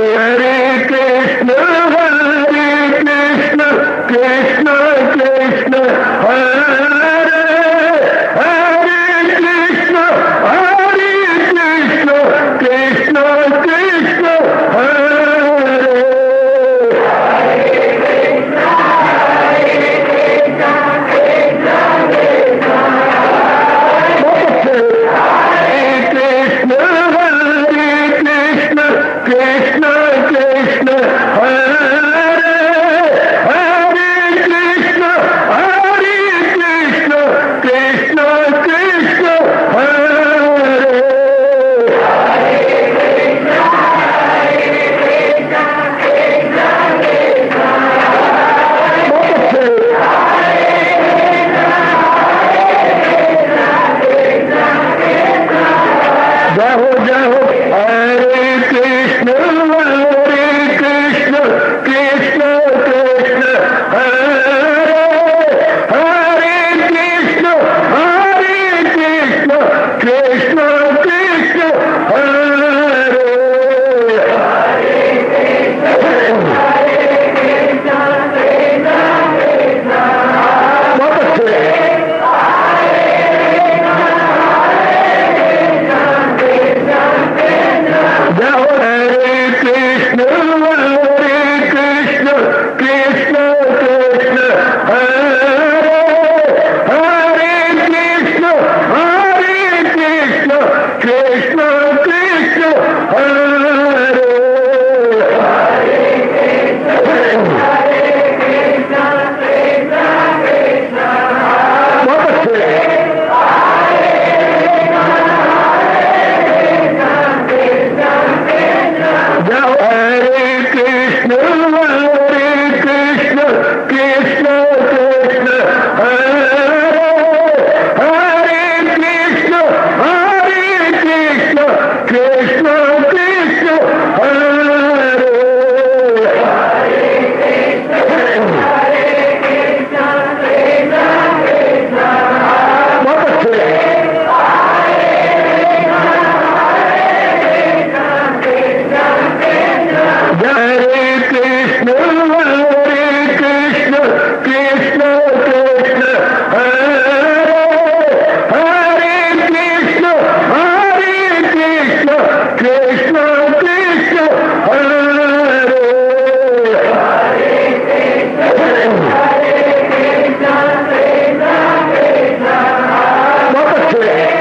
हरे कृष्ण कृष्ण कृष्ण हरे हरे कृष्ण कृष्ण कृष्ण हरे कृष्ण कृष्ण हरे हरे कृष्ण कृष्ण कृष्ण हरे जय हो हरे कृष्ण कृष्ण कृष्ण हरे हरे कृष्ण कृष्ण कृष्ण हरे बहुत अच्छे जय हो हरे कृष्ण कृष्ण कृष्ण हरे हरे कृष्ण कृष्ण कृष्ण हरे बहुत अच्छे जय हो हरे कृष्ण कृष्ण कृष्ण हरे हरे कृष्ण कृष्ण कृष्ण हरे बहुत अच्छे हरे कृष्ण कृष्ण हरे हरे कृष्ण कृष्ण कृष्ण हरे बहुत अच्छे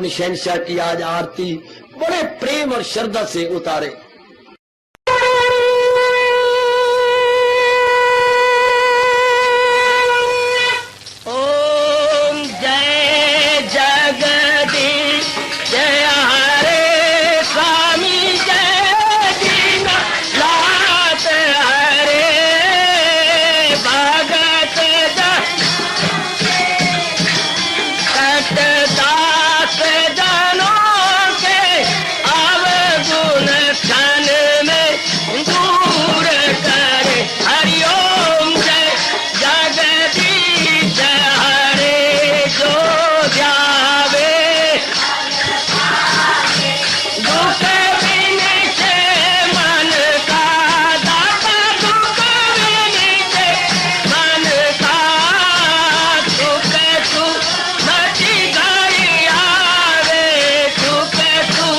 शहंशाह की आज आरती बड़े प्रेम और श्रद्धा से उतारे। ओम जय जगदीश जय हरे स्वामी जय दीनानाथ हरे भगत दास जनों के अवगुण क्षण में दूर करे। हरिओम जय जगदीश हरे जो ध्यावे दुख विनिचे मन का दाता दुख विनिचे मन का सुख तू मची घड़ी आवे सुख तू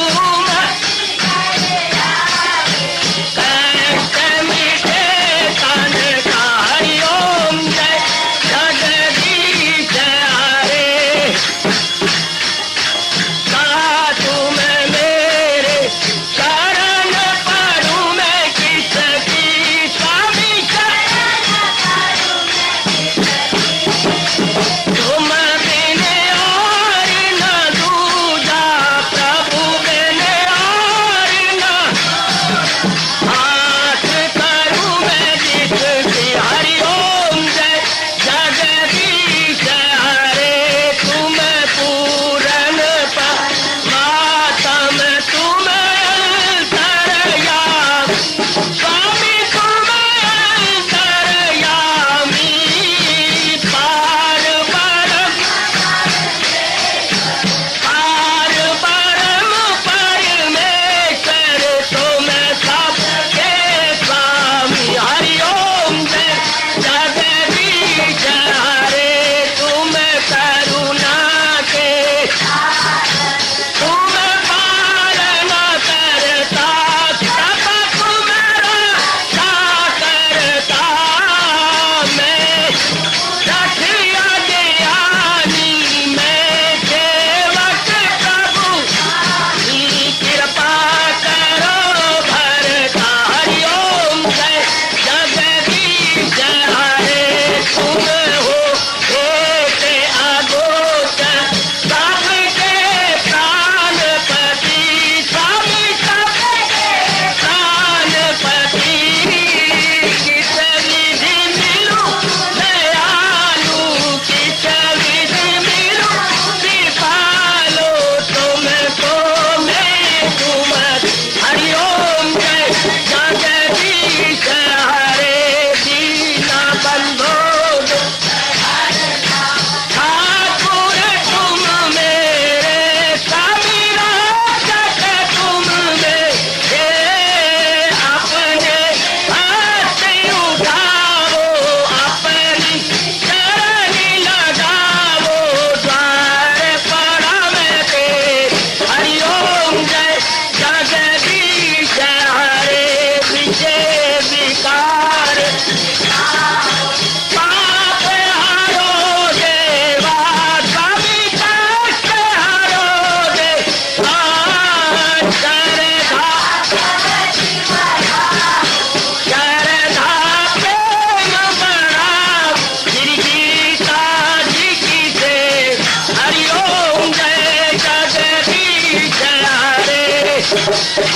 कष्ट मिटे तन का। हरिओम जय जगदीश हरे तुम मेरे शरण पड़ूं मैं किसकी स्वामी तुम बिन और न दूजा प्रभु बिन और न हाथ करूं मैं जिसकी। हरिओम जय जगदीश हरे तुम पूरन मातम तुम अंतरयामी स्वामी तुम अंतरयामी पार परम परमेश्वर तुम सबके स्वामी। हरिओम जय जगदीश हरे तुम करुणा के तुम पालन करता सब तुम रक्षा करता। मैं रखिया ज्ञानी मैं सेवक प्रभु की कृपा करो भरता। हरिओम जय जगदीश हरे तुम हो एक अगोचर सबके प्राणपति स्वामी सबके प्राणपति। किस विधि मिलूं दयालु किस विधि मिलूं कृपालु तुमको मैं तुम। हरिओम जय जगदीश हरे दीना बंधो ठाकुर तुम मेरे स्वामी रक्षक तुम मेरे अपने हाथ उठाओ अपनी चरनी लगाओ द्वार पड़ा मैं तेरे। हरिओम जय जगदीश हरे विजय विकार पाप हरो देवा स्वामी कष्ट हरो देवा श्रद्धा प्रेम बढ़ाओ श्री गीता जी की से। हरिओम जय जगदीश हरे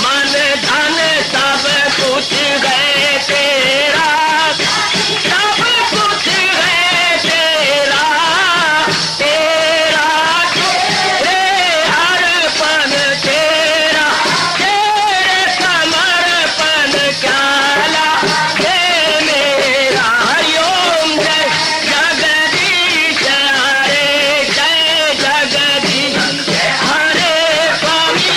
मन धन सब कुछ है तेरा सब कुछ है तेरा तेरा तेरे अर्पण तेरा तेरे समर्पण क्या हे मेरा। हरिओम जय जगदीश हरे जय जगदीश हरे स्वामी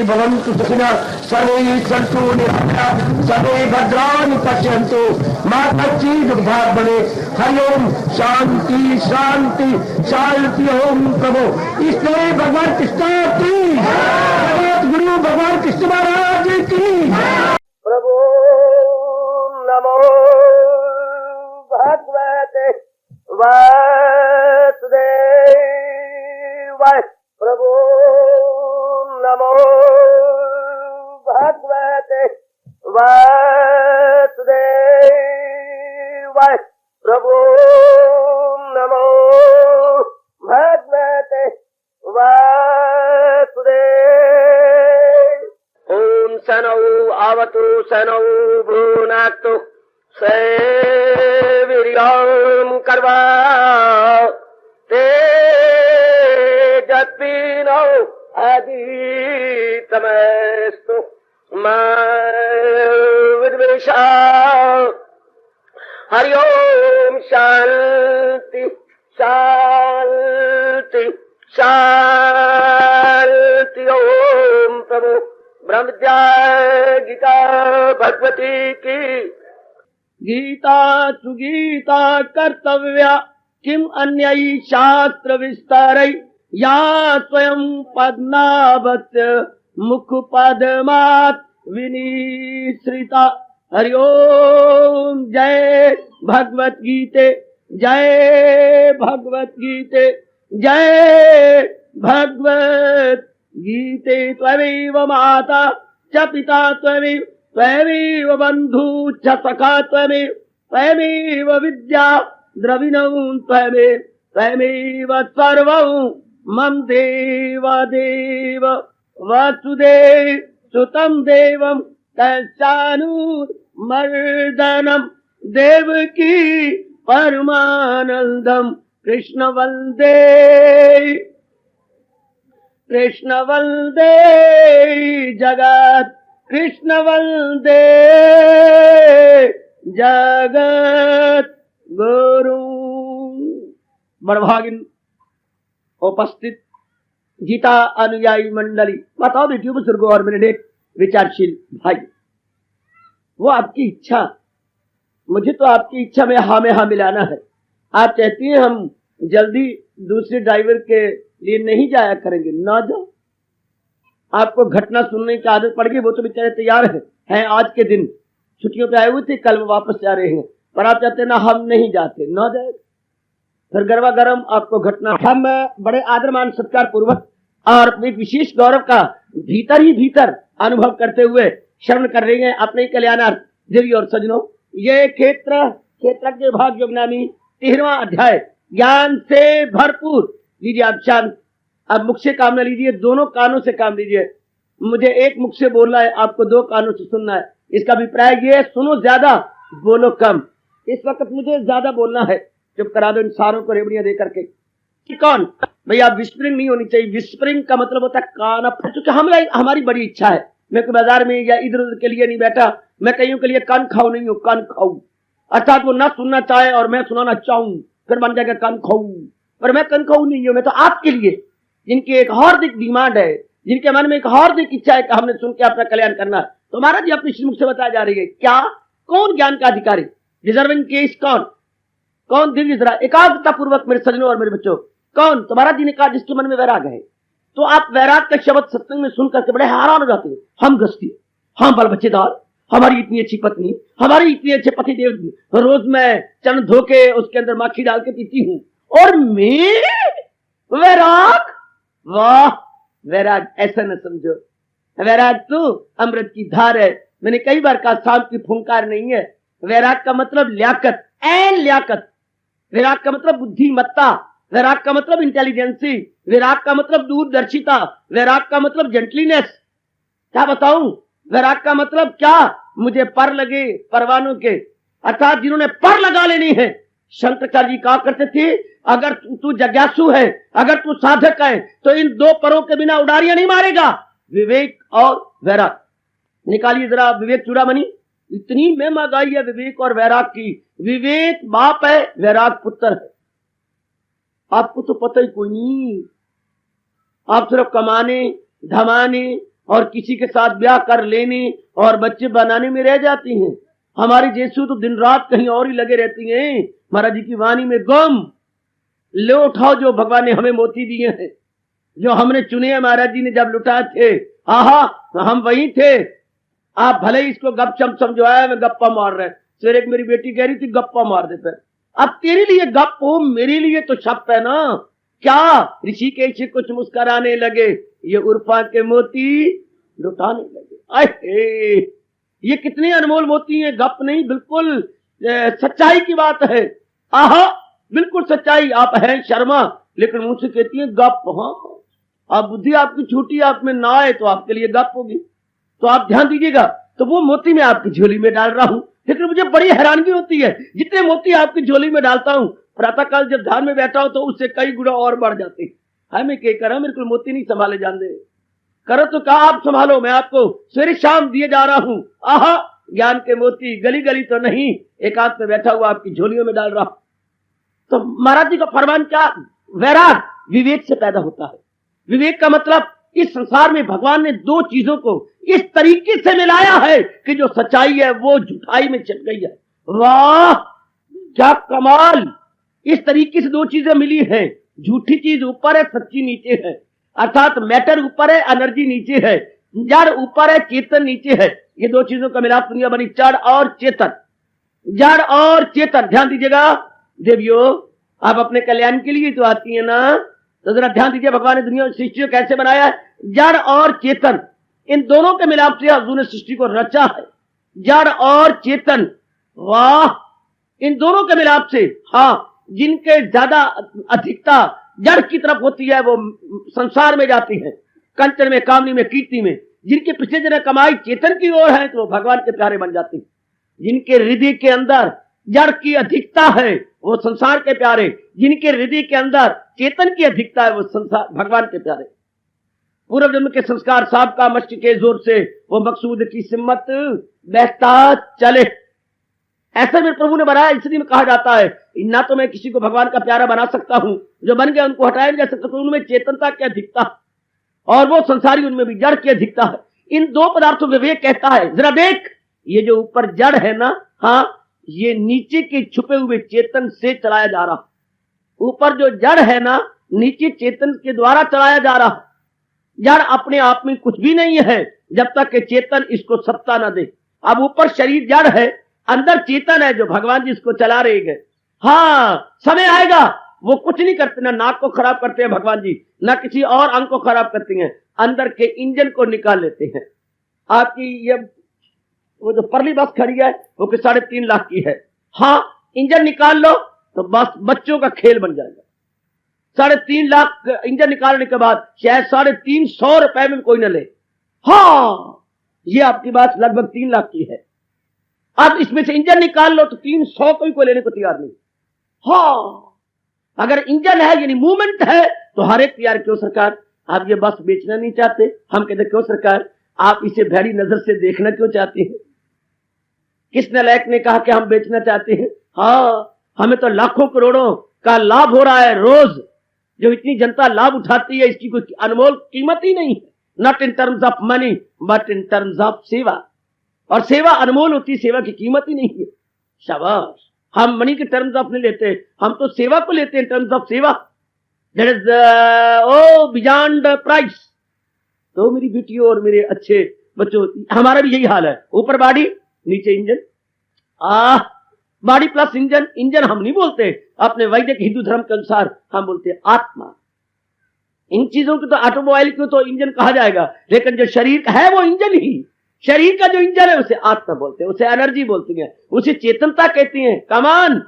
भवन्तु सुखिनः सर्वे सन्तु निरामयाः सर्वे भद्राणि पश्यन्तु मा कश्चित् दुःखात् भवेत्। हरि ओम शांति शांति शांति। ओम प्रभु इसलिए भगवान कृष्ण की जगत गुरु भगवान कृष्ण महाराज की प्रभु नमो भगवते वासुदेवाय। प्रभु नमो भगवते वासुदेवाय। प्रभु नमो भगवते वासुदेवाय। ओम सनौ आवतु सनौ भुनाक्तु सेवीर्यं कर्वा तेजस्विनो अधीतमस्तु मा विद्वेषा। हरि ओम शांति शांति शांति। ओम प्रभु ब्रह्म विद्या गीता भगवती की। गीता सुगीता कर्तव्या किम अन्यै शास्त्र विस्तारै या स्वयं पद्मावत मुख पद्मात् विनिश्रिता। हरि ओम जय भगवत गीते जय भगवत गीते जय भगवत गीते। त्वमेव माता च पिता त्वमेव त्वमेव बन्धु च सखा त्वमेव त्वमेव विद्या द्रविणं त्वमेव त्वमेव सर्वं मम देव देव वसुदेव सुतं देवं तस्यानुमर्दनं देवकी परमानन्दं कृष्ण वन्दे कृष्ण वन्दे जगत् कृष्ण वन्दे जगत गुरु। बड़भागिन उपस्थित गीता अनुयायी मंडली, बताओ बेटियों बुजुर्गों और मेरे विचारशील भाई, वो आपकी इच्छा, मुझे तो आपकी इच्छा में हाँ मिलाना है। आप चाहती हैं हम जल्दी दूसरे ड्राइवर के लिए नहीं जाया करेंगे, ना जाओ। आपको घटना सुनने की आदत पड़ गई, वो तो बेचारे तैयार हैं आज के दिन छुट्टियों पे आए हुए थे, कल वापस जा रहे हैं, पर आप चाहते ना हम नहीं जाते, ना जाए। फिर गरबा गरम आपको घटना, हम बड़े आदर मान सत्कार पूर्वक और एक विशेष गौरव का भीतर ही भीतर अनुभव करते हुए श्रवण कर रहे हैं अपने कल्याणार्थ। देवी और सजनों, ये क्षेत्रज्ञ भाग योगनामी 13वां अध्याय ज्ञान से भरपूर। लीजिए आप शांत, अब मुख से काम न लीजिए, दोनों कानों से काम लीजिए। मुझे एक मुख से बोलना है, आपको दो कानों से सुनना है। इसका अभिप्राय ये है, सुनो ज्यादा बोलो कम। इस वक्त मुझे ज्यादा बोलना है, चुप करा दो इन सारों को रेवड़ियां दे करके। कौन भैया, विस्परिंग नहीं होनी चाहिए। विस्परिंग का मतलब होता है कान। क्योंकि हमारी बड़ी इच्छा है, मैं कोई बाजार में या इधर उधर के लिए नहीं बैठा, मैं कईयों के लिए कान खाऊ नहीं हूँ, कान खाऊ अर्थात वो ना सुनना चाहे और मैं सुनाना चाहूं, फिर बन जाएगा कान खाऊ। पर मैं कान खाऊ नहीं हूं, मैं तो आपके लिए, जिनकी एक हार्दिक डिमांड है, जिनके मन में एक हार्दिक इच्छा है कि हमने सुन के अपना कल्याण करना है। तो महाराज जी अपनी श्रीमुख से बताया जा रही है, क्या कौन ज्ञान का अधिकारी, डिजर्विंग केस कौन दिव्य जरा एकाग्रता पूर्वक मेरे सजनों और मेरे बच्चों, कौन? तो महाराज जी ने कहा जिसके मन में वैराग है। तो आप वैराग का शब्द सत्संग में सुन करके बड़े हैरान हो जाते हैं। हम गृहस्थी, हम बाल बच्चेदार, हमारी इतनी अच्छी पत्नी, हमारे इतने अच्छे पति देव, रोज मैं चरण धो के उसके अंदर माखी डाल के पीती हूं, और मैं वैराग। वाह, वैराग ऐसा न समझो, वैराग तो अमृत की धार है। मैंने कई बार कहा सांप की फुंकार नहीं है। वैराग का मतलब लियाकत, एन लियाकत। वैराग का मतलब बुद्धिमत्ता, वैराग का मतलब इंटेलिजेंसी, वैराग का मतलब दूरदर्शिता, वैराग का मतलब जेंटलीनेस। क्या बताऊं वैराग का मतलब क्या? मुझे पर लगे परवानों के, अर्थात जिन्होंने पर लगा लेनी है। शंकराचार्य जी कहा करते थे, अगर तू जिज्ञासु है, अगर तू साधक है, तो इन दो परों के बिना उडारियां नहीं मारेगा, विवेक और वैराग। निकालिए जरा विवेक चूड़ामणि। इतनी में महंगाई है विवेक और वैराग की। विवेक बाप है, वैराग पुत्र है। आपको तो पता ही कोई नहीं, आप सिर्फ कमाने धमाने और किसी के साथ ब्याह कर लेने और बच्चे बनाने में रह जाती हैं। हमारी जैसू तो दिन रात कहीं और ही लगे रहती हैं। महाराज जी की वाणी में गम ले उठाओ जो भगवान ने हमें मोती दिए हैं, जो हमने चुने हैं महाराज जी ने जब लुटाए थे। आहा, हम वही थे। आप भले ही इसको गपशप समझवाया, मैं गप्पा मार रहे। सवेरे एक मेरी बेटी कह रही थी गप्पा मार दे पर। अब तेरे लिए गप हो, मेरे लिए तो शप है ना। क्या ऋषिकेश से कुछ मुस्कुराने लगे, ये उर्फा के मोती लुटाने लगे। अरे ये कितने अनमोल मोती हैं, गप नहीं, बिल्कुल सच्चाई की बात है। आहा, बिल्कुल सच्चाई। आप हैं शर्मा, लेकिन मुझसे कहती है गप। हाँ, आप बुद्धि आपकी छूटी, आप में ना आए तो आपके लिए गप होगी। तो आप ध्यान दीजिएगा। तो वो मोती मैं आपकी झोली में डाल रहा हूं, लेकिन मुझे बड़ी हैरानगी होती है, जितने मोती आपकी झोली में डालता हूं, प्रातःकाल जब ध्यान में बैठा हूं तो उससे कई गुना और बढ़ जाते हैं। है मैं क्या करा, मेरे को मोती नहीं संभाले जान दे। करो तो कहा आप संभालो, मैं आपको सवेरे शाम दिए जा रहा हूं। आहा, ज्ञान के मोती गली गली तो नहीं, एकांत में बैठा हुआ आपकी झोलियों में डाल रहा हूं। तो महाराज जी का फरमान क्या, वैराग विवेक से पैदा होता है। विवेक का मतलब इस संसार में भगवान ने दो चीजों को इस तरीके से मिलाया है कि जो सच्चाई है वो झूठाई में छिप गई है। वाह क्या कमाल, इस तरीके से दो चीजें मिली हैं। झूठी चीज ऊपर है, सच्ची नीचे है। अर्थात मैटर ऊपर है, एनर्जी नीचे है। जड़ ऊपर है, चेतन नीचे है। ये दो चीजों का मिलाप दुनिया बनी, जड़ और चेतन। जड़ और चेतन, ध्यान दीजिएगा देवियों, आप अपने कल्याण के लिए तो आती है ना, तो जरा ध्यान दीजिए भगवान ने दुनिया सृष्टि को कैसे बनाया है। जड़ और चेतन, इन दोनों के मिलाप से अर्जुन ने सृष्टि को रचा है। जड़ और चेतन, वाह, इन दोनों के मिलाप से, हाँ, जिनके ज्यादा अधिकता जड़ की तरफ होती है वो संसार में जाती है, कंचन में, कामनी में, कीर्ति में। जिनके पिछले जन्म कमाई चेतन की ओर है तो वो भगवान के प्यारे बन जाते हैं। जिनके हृदय के अंदर जड़ की अधिकता है वो संसार के प्यारे, जिनके हृदय के अंदर चेतन की अधिकता है वो संसार भगवान के प्यारे। पूर्व जन्म के संस्कार साहब का मश्क के जोर से वो मकसूद की सिम्मत बहता चले। ऐसा मेरे प्रभु ने बनाया, इसलिए में कहा जाता है ना तो मैं किसी को भगवान का प्यारा बना सकता हूं, जो बन गया उनको हटाया नहीं जा सकता। तो उनमें चेतनता की अधिकता और वो संसारी उनमें भी जड़ की अधिकता है। इन दो पदार्थों में विवेक कहता है जरा देख, ये जो ऊपर जड़ है ना, हाँ, ये नीचे के छुपे हुए चेतन से चलाया जा रहा। ऊपर जो जड़ है ना, नीचे चेतन के द्वारा चलाया जा रहा। जड़ अपने आप में कुछ भी नहीं है जब तक कि चेतन इसको सत्ता ना दे। अब ऊपर शरीर जड़ है, अंदर चेतन है जो भगवान जी इसको चला रहे हैं। हाँ, समय आएगा वो कुछ नहीं करते, ना नाक को खराब करते हैं भगवान जी, ना किसी और अंग को खराब करते हैं, अंदर के इंजन को निकाल लेते हैं। आपकी ये वो जो परली बस खड़ी है वो 3.5 लाख की है। हाँ, इंजन निकाल लो तो बस बच्चों का खेल बन जाएगा। 3.5 लाख इंजन निकालने के बाद शायद 350 रुपए में कोई न ले। हाँ, ये आपकी बात लगभग 3 लाख की है। अब इसमें से इंजन निकाल लो तो 300 कोई लेने को तैयार नहीं। हाँ, अगर इंजन है यानी मूवमेंट है तो हर एक तैयार। क्यों सरकार आप ये बस बेचना नहीं चाहते? हम कहते क्यों सरकार आप इसे भैड़ी नजर से देखना क्यों चाहते हैं? किस नालायक ने कहा कि हम बेचना चाहते हैं? हाँ, हमें तो लाखों करोड़ों का लाभ हो रहा है रोज। जो इतनी जनता लाभ उठाती है इसकी कोई अनमोल कीमत ही नहीं है। Not in terms of money but in terms of सेवा। और सेवा अनमोल होती है, सेवा की कीमत ही नहीं है। शाबाश, हम मनी के टर्म्स ऑफ नहीं लेते, हम तो सेवा को लेते हैं टर्म्स ऑफ सेवा। That is oh beyond price. तो मेरी बेटियों और मेरे अच्छे बच्चों, हमारा भी यही हाल है। ऊपर बॉडी, नीचे engine. Body plus engine. Engine हम नहीं बोलते अपने वैदिक हिंदू धर्म के अनुसार, हम बोलते हैं आत्मा। इन चीजों को तो ऑटोमोबाइल को तो इंजन कहा जाएगा, लेकिन जो शरीर का है वो इंजन ही। शरीर का जो इंजन है उसे आत्मा बोलते हैं, उसे एनर्जी बोलती है, उसे चेतनता कहती है। कमान,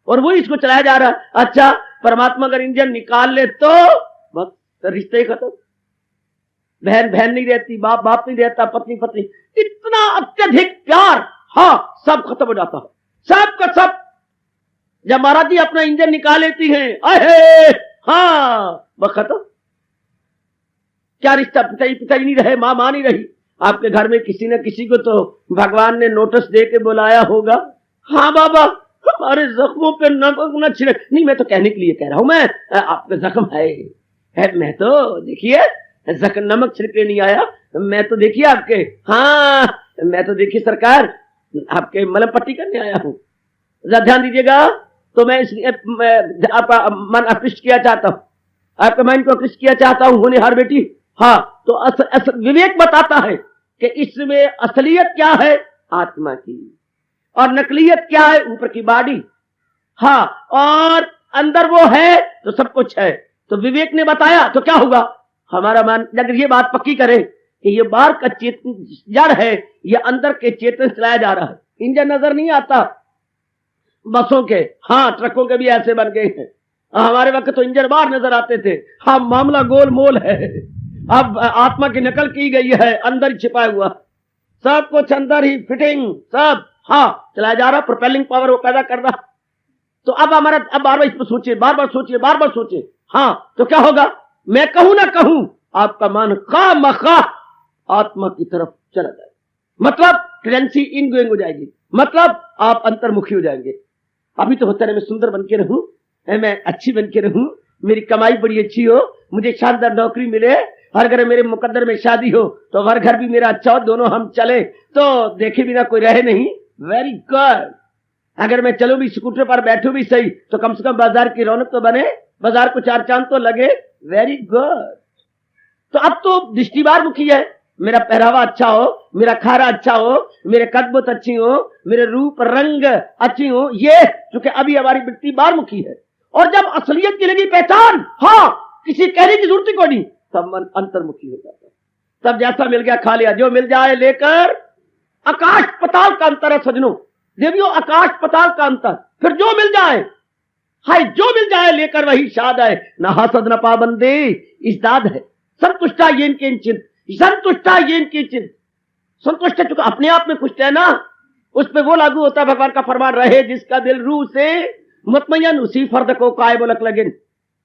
और वो इसको चलाया जा रहा। अच्छा, परमात्मा अगर इंजन निकाल ले तो बस रिश्ते ही खत्म। बहन बहन नहीं रहती, बाप बाप नहीं रहता, पत्नी पत्नी, इतना अत्यधिक प्यार, हाँ, सब खत्म हो जाता है, सब का सब। जब महाराज जी अपना इंजन निकाल लेती हैं, अहे, हाँ, बस खत्म। क्या रिश्ता, पिताजी नहीं रहे, माँ नहीं रही। आपके घर में किसी न किसी को तो भगवान ने नोटिस दे के बुलाया होगा। हाँ बाबा, हमारे जख्मों पे नमक न छिड़क। नहीं, मैं तो कहने के लिए कह रहा हूं, मैं आपके जख्म है। मैं तो देखिए नमक छिड़के नहीं आया, मैं तो देखिए आपके, हाँ मैं तो देखिए सरकार आपके मलम पट्टी करने आया हूं, जरा ध्यान दीजिएगा। तो मैं आपका मन आकृष्ट किया चाहता हूं, आपके मन को आकृष्ट किया चाहता हूं होनहार बेटी। हाँ तो विवेक बताता है कि इसमें असलियत क्या है आत्मा की, और नकलियत क्या है ऊपर की बॉडी। हाँ और अंदर वो है तो सब कुछ है। तो विवेक ने बताया तो क्या होगा, हमारा मन अगर ये बात पक्की करे कि ये बाहर का चेतन जड़ है, ये अंदर के चेतन चलाया जा रहा है। इंजन नजर नहीं आता बसों के, हाँ ट्रकों के भी ऐसे बन गए हैं। हमारे वक्त तो इंजन बाहर नजर आते थे। हाँ मामला गोल मोल है, अब आत्मा की नकल की गई है, अंदर छिपा हुआ सब कुछ, अंदर ही फिटिंग सब हाँ चलाया जा रहा, प्रोपेलिंग पावर वो पैदा कर रहा। तो अब हमारा अब बार बार इस पर सोचिए, बार बार सोचिए, बार बार सोचिए। हाँ तो क्या होगा, मैं कहूं ना कहूं आपका मन खामखा आत्मा की तरफ चला जाएगा, मतलब टेंडेंसी इन गोइंग हो जाएगी, मतलब आप अंतर्मुखी हो जाएंगे। अभी तो होता है मैं सुंदर बन के रहूं, मैं अच्छी बन के रहूं, मेरी कमाई बड़ी अच्छी हो, मुझे शानदार नौकरी मिले, हर घर मेरे मुकद्दर में शादी हो तो हर घर भी मेरा अच्छा हो, दोनों हम चले तो देखे बिना कोई रहे नहीं। Very good. अगर मैं चलूं भी स्कूटर पर बैठूं भी सही तो कम से कम बाजार की रौनक तो बने, बाजार को चार चांद तो लगे। Very good. तो अब तो दृष्टिबार मुखी है, मेरा पहरावा अच्छा हो, मेरा खारा अच्छा हो, मेरे कदबत अच्छी हो, मेरे रूप रंग अच्छी हो, ये चूंकि अभी हमारी वृत्ति बार मुखी है। और जब असलियत की लगी पहचान, हाँ किसी कहने की जरूरत को नहीं, तब मन अंतर्मुखी हो जाता है। तब जैसा मिल गया खा लिया, जो मिल जाए लेकर। आकाश पताल का अंतर है सजनों, देवियों, आकाश पताल का अंतर। फिर जो मिल जाए, हाय जो मिल जाए लेकर वही शाद है, न हासद न पाबंदे इस्दाद है। संतुष्टा ये इनके चिंत, संतुष्टा ये इनकी चिंत। संतुष्ट है चूंकि अपने आप में खुश है ना, उस पर वो लागू होता है भगवान का फरमान, रहे जिसका दिल रूह से मुतमय्यन उसी फर्द को काय बोलक लगे।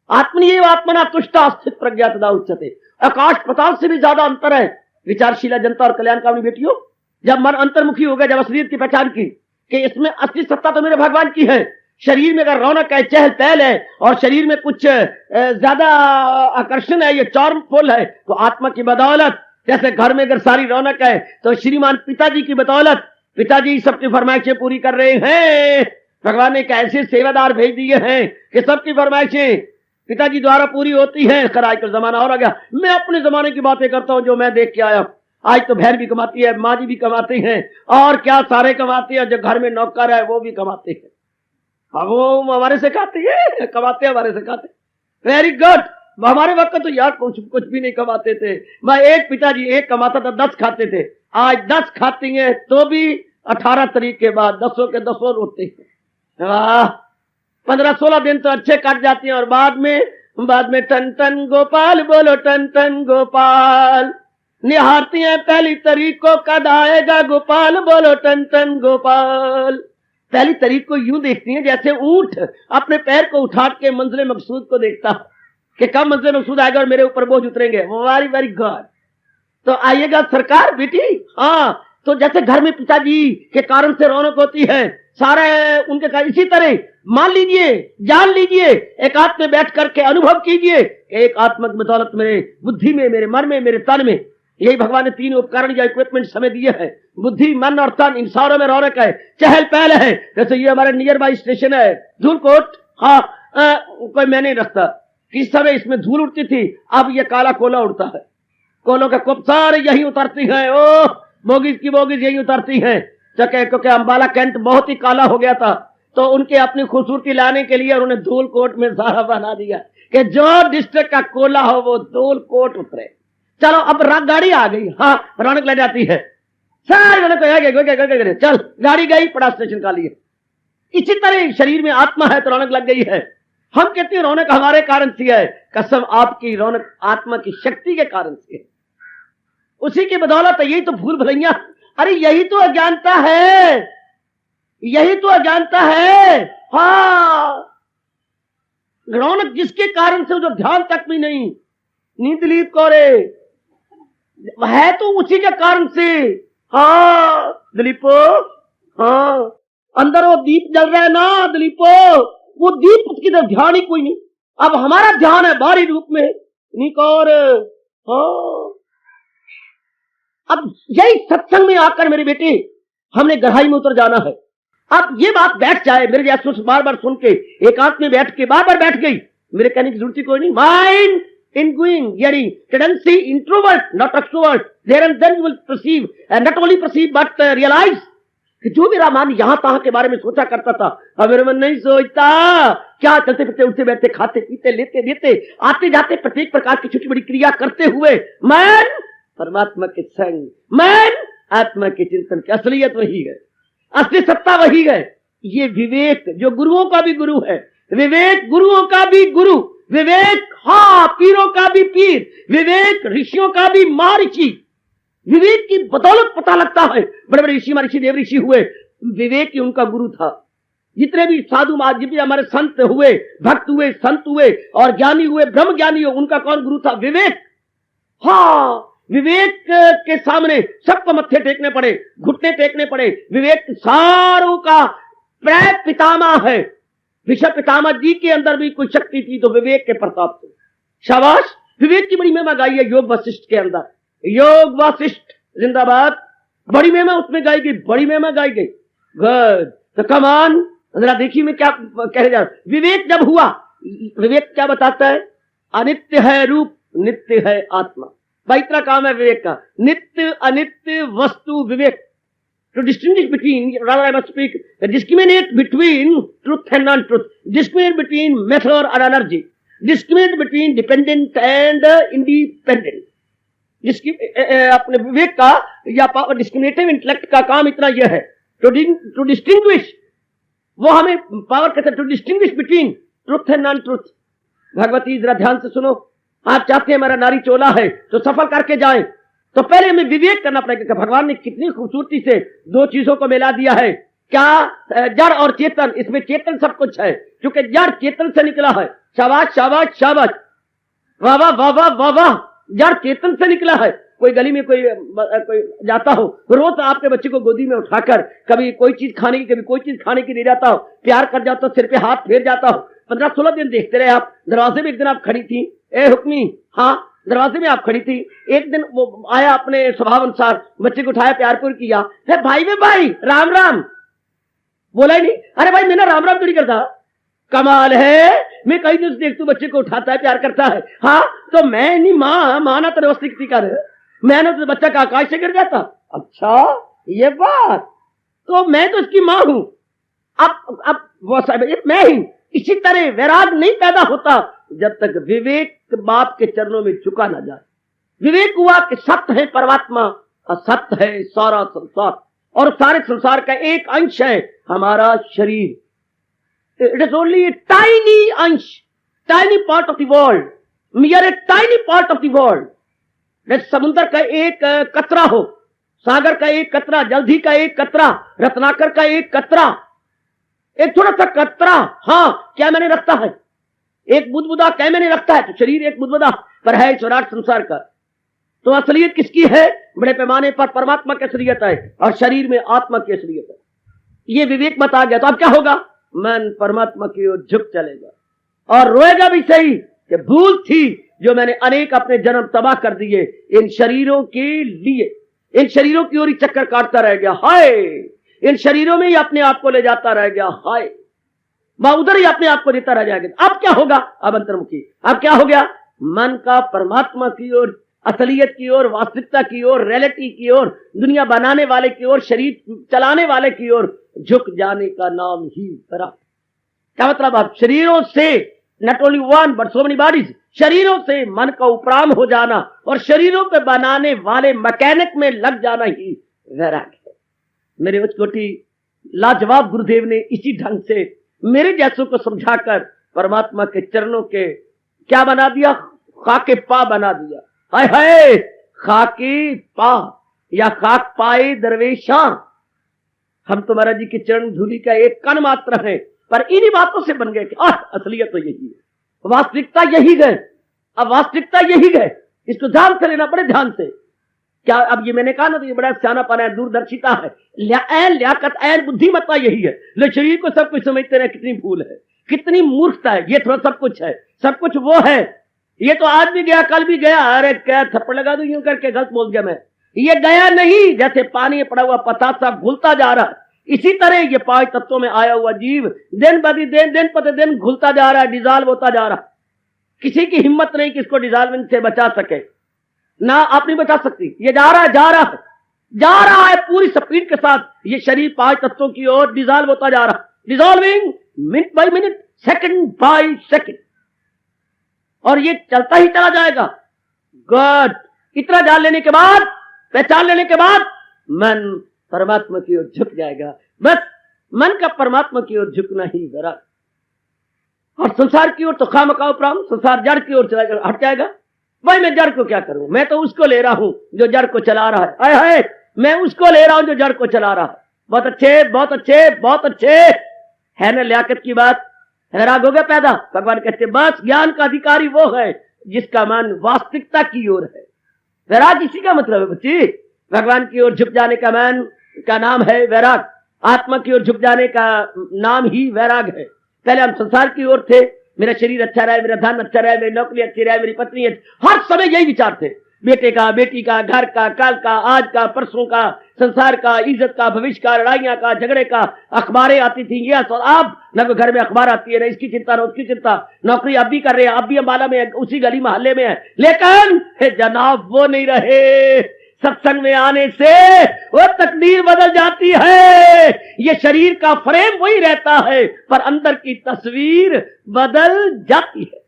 आत्मनीय आत्मना तुष्टा स्थित प्रज्ञा तदा उच्चते। आकाश पताल से भी ज्यादा अंतर है विचारशीला जनता और कल्याणकामी बेटियों। जब मन अंतर्मुखी हो गया, जब असलियत की पहचान की कि इसमें असली सत्ता तो मेरे भगवान की है, शरीर में अगर रौनक है, चहल पहल है, और शरीर में कुछ ज्यादा आकर्षण है, ये चार्म फुल है, तो आत्मा की बदौलत, जैसे घर में अगर सारी रौनक है तो श्रीमान पिताजी की बदौलत, पिताजी सबकी फरमाइशें पूरी कर रहे हैं। भगवान ने एक ऐसे सेवादार भेज दिए हैं कि सबकी फरमाइशें पिताजी द्वारा पूरी होती हैं। खैर आज का जमाना और आ गया, मैं अपने जमाने की बातें करता हूं जो मैं देख के आया। आज तो बहन भी कमाती है, माँ जी भी कमाते हैं, और क्या सारे कमाते हैं, जो घर में नौकर है वो भी कमाते हैं। वो हमारे से खाते हैं, कमाते हैं हमारे से खाते। Very good. हमारे वक्त तो यार कुछ भी नहीं कमाते थे। मैं एक पिताजी एक कमाता था, 10 खाते थे। आज 10 खाती हैं तो भी 18 तारीख के बाद 10 के 10 रोते हैं। वाह, 15-16 दिन तो अच्छे काट जाते हैं, और बाद में टन टन गोपाल बोलो, टन टन गोपाल निहारती हैं पहली तारीख को, कद आएगा गोपाल बोलो, टन टन गोपाल। पहली तारीख को यूं देखती हैं जैसे ऊंट अपने पैर को उठा के मंजिल मकसूद को देखता कि कब मंजिल मकसूद आएगा और मेरे ऊपर बोझ उतरेंगे। Very very good. तो आइएगा सरकार बेटी। हाँ तो जैसे घर में पिताजी के कारण से रौनक होती है, सारे उनके कारण, इसी तरह मान लीजिए, जान लीजिए, एक आत्म में बैठ करके अनुभव कीजिए, एक आत्मा की बदौलत मेरे बुद्धि में, मेरे मन में, मेरे तन में, यही भगवान ने 3 उपकरण या इक्विपमेंट हमें दिए हैं, बुद्धि, मन और तन, इन सारों में रौनक है, चहल पहल है। जैसे ये हमारे नियर बाई स्टेशन है धूलकोट। हाँ कोई मैं नहीं रखता, किस समय इसमें धूल उड़ती थी, अब ये काला कोला उड़ता है। कोलों के कुप सारे यही उतरती हैं, ओ बोगीज की बोगीज यही उतरती हैं। क्योंकि अंबाला कैंट बहुत ही काला हो गया था, तो उनके अपनी खूबसूरती लाने के लिए उन्होंने धूलकोट में सारा बना दिया कि जो डिस्ट्रिक्ट का कोला हो वो धूलकोट उतरे। चलो अब गाड़ी आ गई, हाँ रौनक लग जाती है, सारी रौनक, चल गाड़ी गई, पड़ा स्टेशन का लिए। इसी तरह शरीर में आत्मा है तो रौनक लग गई है। हम कहते हैं रौनक हमारे कारण से है, कसम आपकी रौनक आत्मा की शक्ति के कारण से है, उसी की बदौलत है। यही तो भूल भुलैया, अरे यही तो अज्ञानता है, यही तो अज्ञानता है। हाँ रौनक जिसके कारण से जो ध्यान तक भी नहीं, नींद दिलीप कौरे है तो उसी के कारण से। हाँ दिलीपो, हाँ अंदर वो दीप जल रहा है ना दिलीपो, वो दीप उसकी तरफ ध्यान ही कोई नहीं। अब हमारा ध्यान है बाहरी रूप में, नहीं कौर। हाँ अब यही सत्संग में आकर मेरे बेटे हमने गहराई में उतर जाना है। अब ये बात बैठ जाए मेरे जैसों से बार बार सुन के, एकांत में बैठ के बार बार बैठ गई, मेरे कहने की जरूरत ही कोई नहीं। Mind in going, hearing, tendency introvert, not extrovert. There and then you will perceive, and not only perceive but realize कि जो मेरा मन यहाँ तहाँ के बारे में सोचा करता था, अब मेरा मन नहीं सोचता। क्या चलते फिरते उठते बैठते खाते पीते लेते देते आते जाते प्रत्येक प्रकार की छोटी बड़ी क्रिया करते हुए मन परमात्मा के संग, मन आत्मा के चिंतन की असलियत वही है, असली सत्ता वही है। ये विवेक जो गुरुओं का भी गुरु है, विवेक गुरुओं का भी गुरु, विवेक हाँ पीरों का भी पीर, विवेक ऋषियों का भी महर्षि। विवेक की बदौलत पता लगता है बड़े बड़े ऋषि महर्षि देव ऋषि हुए, विवेक ही उनका गुरु था। जितने भी साधु महाराज भी हमारे संत हुए, भक्त हुए, संत हुए और ज्ञानी हुए, ब्रह्म ज्ञानी हो, उनका कौन गुरु था? विवेक। हाँ विवेक के सामने सबको मत्थे टेकने पड़े, घुटने टेकने पड़े। विवेक सारों का प्र पितामह है। विश्व पितामह जी के अंदर भी कोई शक्ति थी तो विवेक के प्रताप से। शाबाश, विवेक की बड़ी महिमा गाई है योग वशिष्ठ के अंदर। योग वशिष्ठ जिंदाबाद, बड़ी महिमा उसमें गाई गई, बड़ी महिमा गाई गई। गुड, तो कमान जरा देखिए मैं क्या कह जा रहा। विवेक जब हुआ, विवेक क्या बताता है? अनित्य है रूप, नित्य है आत्मा। भाई इतना काम है विवेक का, नित्य अनित्य वस्तु विवेक। To distinguish between, rather I must speak, discriminate between truth and non-truth, discriminate between matter and energy, discriminate between dependent and independent. अपने विवेक का या डिस्क्रिमिनेटिव इंटेलेक्ट का काम इतना यह है, टू डिस्टिंग्विश, वो हमें पावर कहते हैं, to distinguish between truth and non truth. Bhagwati जरा ध्यान से सुनो, आप चाहते हैं हमारा नारी चोला है तो सफल करके जाए, तो पहले हमें विवेक करना पड़ेगा। भगवान ने कितनी खूबसूरती से दो चीजों को मिला दिया है, क्या जड़ और चेतन। इसमें चेतन सब कुछ है क्योंकि जड़ चेतन से निकला है। शाबाश शाबाश शाबाश, वाह वाह वाह वाह वाह वाह, जड़ चेतन से निकला है। कोई गली में कोई जाता हो, रोज आपके बच्चे को गोदी में उठाकर कभी कोई चीज खाने की, कभी कोई चीज खाने की दे जाता हो, प्यार कर जाता हो, सिर पे हाथ फेर जाता हो। 15-16 दिन देखते रहे आप। दरवाजे में एक दिन आप खड़ी थी, ए हुक्मी, हाँ दरवाजे में आप खड़ी थी। एक दिन वो आया, अपने स्वभाव अनुसार बच्चे को उठाया, प्यारपुर किया, भाई वे भाई राम राम, बोला ही नहीं। अरे भाई मैं ना राम राम थोड़ी करता। कमाल है, मैं कई दिन देखता हूं बच्चे को उठाता है, प्यार करता है। हाँ तो मैं नहीं, माँ ना तेरे वस्ती कर, मैं ना तो बच्चा का आकाश से गिर जाता। अच्छा ये बात, तो मैं तो इसकी माँ हूं। अब वो सब मैं ही। इसी तरह वैराग नहीं पैदा होता जब तक विवेक बाप के चरणों में झुका ना जाए। विवेक हुआ कि सत्य है परमात्मा, असत्य है सारा संसार, और सारे संसार का एक अंश है हमारा शरीर। It is only a tiny अंश, tiny part of the world, mere a tiny part of the world. जैसे समुद्र का एक कतरा हो, सागर का एक कतरा, जलधि का एक कतरा, रत्नाकर का एक कतरा, एक थोड़ा सा कतरा, हाँ क्या मैंने रखता है, एक बुदबुदा क्या मैंने रखता है। तो शरीर एक बुदबुदा पर है स्वराट संसार का। तो असलियत किसकी है? बड़े पैमाने पर परमात्मा की असलियत है और शरीर में आत्मा की असलियत है। ये विवेक बता गया तो अब क्या होगा? मन परमात्मा की ओर झुक चलेगा और रोएगा भी सही कि भूल थी जो मैंने अनेक अपने जन्म तबाह कर दिए इन शरीरों के लिए। इन शरीरों की ओर ही चक्कर काटता रह गया, हाय, इन शरीरों में ही अपने आप को ले जाता रह गया, हाय, वह उधर ही अपने आप को देता रह जाएगा। अब क्या होगा? अब अंतर्मुखी, अब क्या हो गया? मन का परमात्मा की ओर, असलियत की ओर, वास्तविकता की ओर, रियलिटी की ओर, दुनिया बनाने वाले की ओर, शरीर चलाने वाले की ओर झुक जाने का नाम ही करा। क्या मतलब? आप शरीरों से, not only one but so many bodies, शरीरों से मन का उपराम हो जाना और शरीरों पे बनाने वाले मैकेनिक में लग जाना ही वैराग है। मेरे उस कोटि लाजवाब गुरुदेव ने इसी ढंग से मेरे जैसों को समझाकर परमात्मा के चरणों के क्या बना दिया? खाके पा बना दिया। हाय हाय, खाके पा या खाक पाए दरवेशा। हम तो महाराज जी के चरण धूलि का एक कण मात्र है, पर इन्हीं बातों से बन गए कि असलियत तो यही है, वास्तविकता यही है। अब वास्तविकता यही है, इसको ध्यान से लेना, बड़े ध्यान से। क्या अब ये मैंने कहा ना, तो ये बड़ा सियानापन है, दूरदर्शिता है, लियाकत ऐन बुद्धिमत्ता यही है। ले शरीर को सब कुछ समझते रहे, कितनी भूल है, कितनी मूर्खता है। ये थोड़ा सब कुछ है, सब कुछ वो है। ये तो आज भी गया, कल भी गया, अरे क्या थप्पड़ लगा दूं यूं करके, गलत बोल गया मैं। ये गया नहीं, जैसे पानी में पड़ा हुआ पतासा घुलता जा रहा है, इसी तरह ये 5 तत्वों में आया हुआ जीव दिन प्रतिदिन घुलता जा रहा है, डिजॉल्व होता जा रहा है। किसी की हिम्मत नहीं कि इसको डिजॉल्विंग से बचा सके, ना आप नहीं बचा सकती। ये जा रहा है पूरी स्पीड के साथ। ये शरीर 5 तत्वों की ओर डिजॉल्व होता जा रहा है, dissolving minute by minute, second by second, और ये चलता ही चला जाएगा। गॉड, इतना जान लेने के बाद, पहचान लेने के बाद मन परमात्मा की ओर झुक जाएगा। बस मन का परमात्मा की ओर झुकना ही जरा, और संसार की ओर तो खामखा उपराम, संसार जड़ की ओर चला हट जाएगा। भाई मैं जड़ को क्या करूं, मैं तो उसको ले रहा हूं जो जड़ को चला रहा है। हाय, मैं उसको ले रहा हूं जो जड़ को चला रहा है। बहुत अच्छे, बहुत अच्छे, बहुत अच्छे, है ना लियाकत की बात। राग हो गया पैदा। भगवान कहते बस ज्ञान का अधिकारी वो है जिसका मन वास्तविकता की ओर है। वैराग इसी का मतलब है बच्ची, भगवान की ओर झुक जाने का मन का नाम है वैराग। आत्मा की ओर झुक जाने का नाम ही वैराग है। पहले हम संसार की ओर थे, मेरा शरीर अच्छा रहे, मेरा धन अच्छा रहे, मेरी नौकरी अच्छी रहे, मेरी पत्नी, हर समय यही विचार थे, बेटे का, बेटी का, घर का, काल का, आज का, परसों का, संसार का, इज्जत का, भविष्य का, लड़ाइयां का, झगड़े का, अखबारें आती थी। ये अब न घर में अखबार आती है, न इसकी चिंता, न उसकी चिंता। नौकरी अब भी कर रहे हैं, अब भी अम्बाला में है, उसी गली मोहल्ले में है, लेकिन जनाब वो नहीं रहे। सत्संग में आने से वो तकदीर बदल जाती है। ये शरीर का फ्रेम वही रहता है, पर अंदर की तस्वीर बदल जाती है।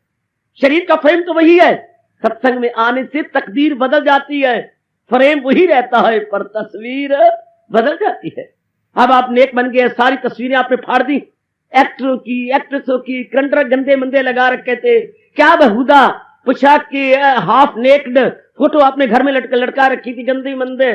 शरीर का फ्रेम तो वही है, सत्संग में आने से तकदीर बदल जाती है। फ्रेम वही रहता है, पर तस्वीर बदल जाती है। अब आप नेक बन गए, सारी तस्वीरें आपने फाड़ दी, एक्टरों की, एक्ट्रेसों की, क्रंडर गंदे मंदे लगा रखे थे, क्या बहुदा पोशाक की, हाफ नेक्ड फोटो आपने घर में लटका रखी थी, गंदी मंदे।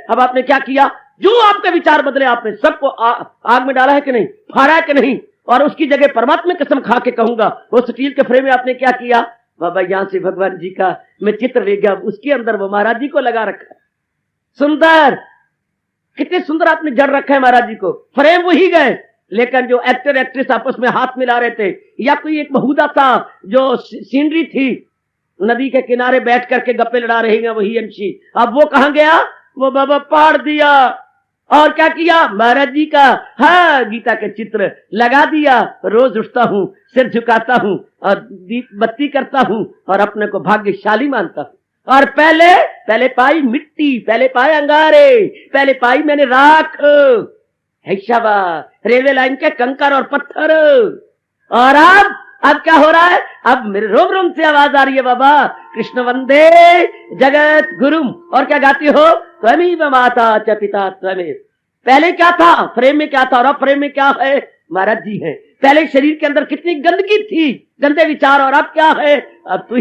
अब आपने क्या किया, जो आपके विचार बदले, आपने सबको आग में डाला है कि नहीं, फाड़ा है कि नहीं। और उसकी जगह परमात्मा कसम खा के कहूंगा, वो स्टील के फ्रेम में आपने क्या किया, बाबा यहां से भगवान जी का मैं चित्र ले गया, उसके अंदर वो महाराज जी को लगा रखा। सुंदर, कितने सुंदर आपने जड़ रखा है महाराज जी को, फ्रेम वही गए, लेकिन जो एक्टर एक्ट्रेस आपस में हाथ मिला रहे थे, या कोई एक बहुदा था जो सीनरी थी, नदी के किनारे बैठ करके गप्पे लड़ा रहे हैं, वही अंशी, अब वो कहां गया, वो बाबा पाड़ दिया। और क्या किया, महाराज जी का हाँ गीता के चित्र लगा दिया। रोज उठता हूं, सिर झुकाता हूं और दीप बत्ती करता हूं और अपने को भाग्यशाली मानता हूं। और पहले पाई मिट्टी, पहले पाए अंगारे, पहले पाई मैंने राख, है शाबाश, रेलवे लाइन के कंकर और पत्थर। और अब क्या हो रहा है, अब मेरे रोम रोम से आवाज आ रही है, बाबा कृष्ण वंदे जगत गुरुम। और क्या गाती हो, त्वमेव माता च पिता त्वमेव। पहले क्या था, फ्रेम में क्या था, और अब फ्रेम में क्या है, महाराज जी है। पहले शरीर के अंदर कितनी गंदगी थी, गंदे विचार, और अब क्या है, अब तू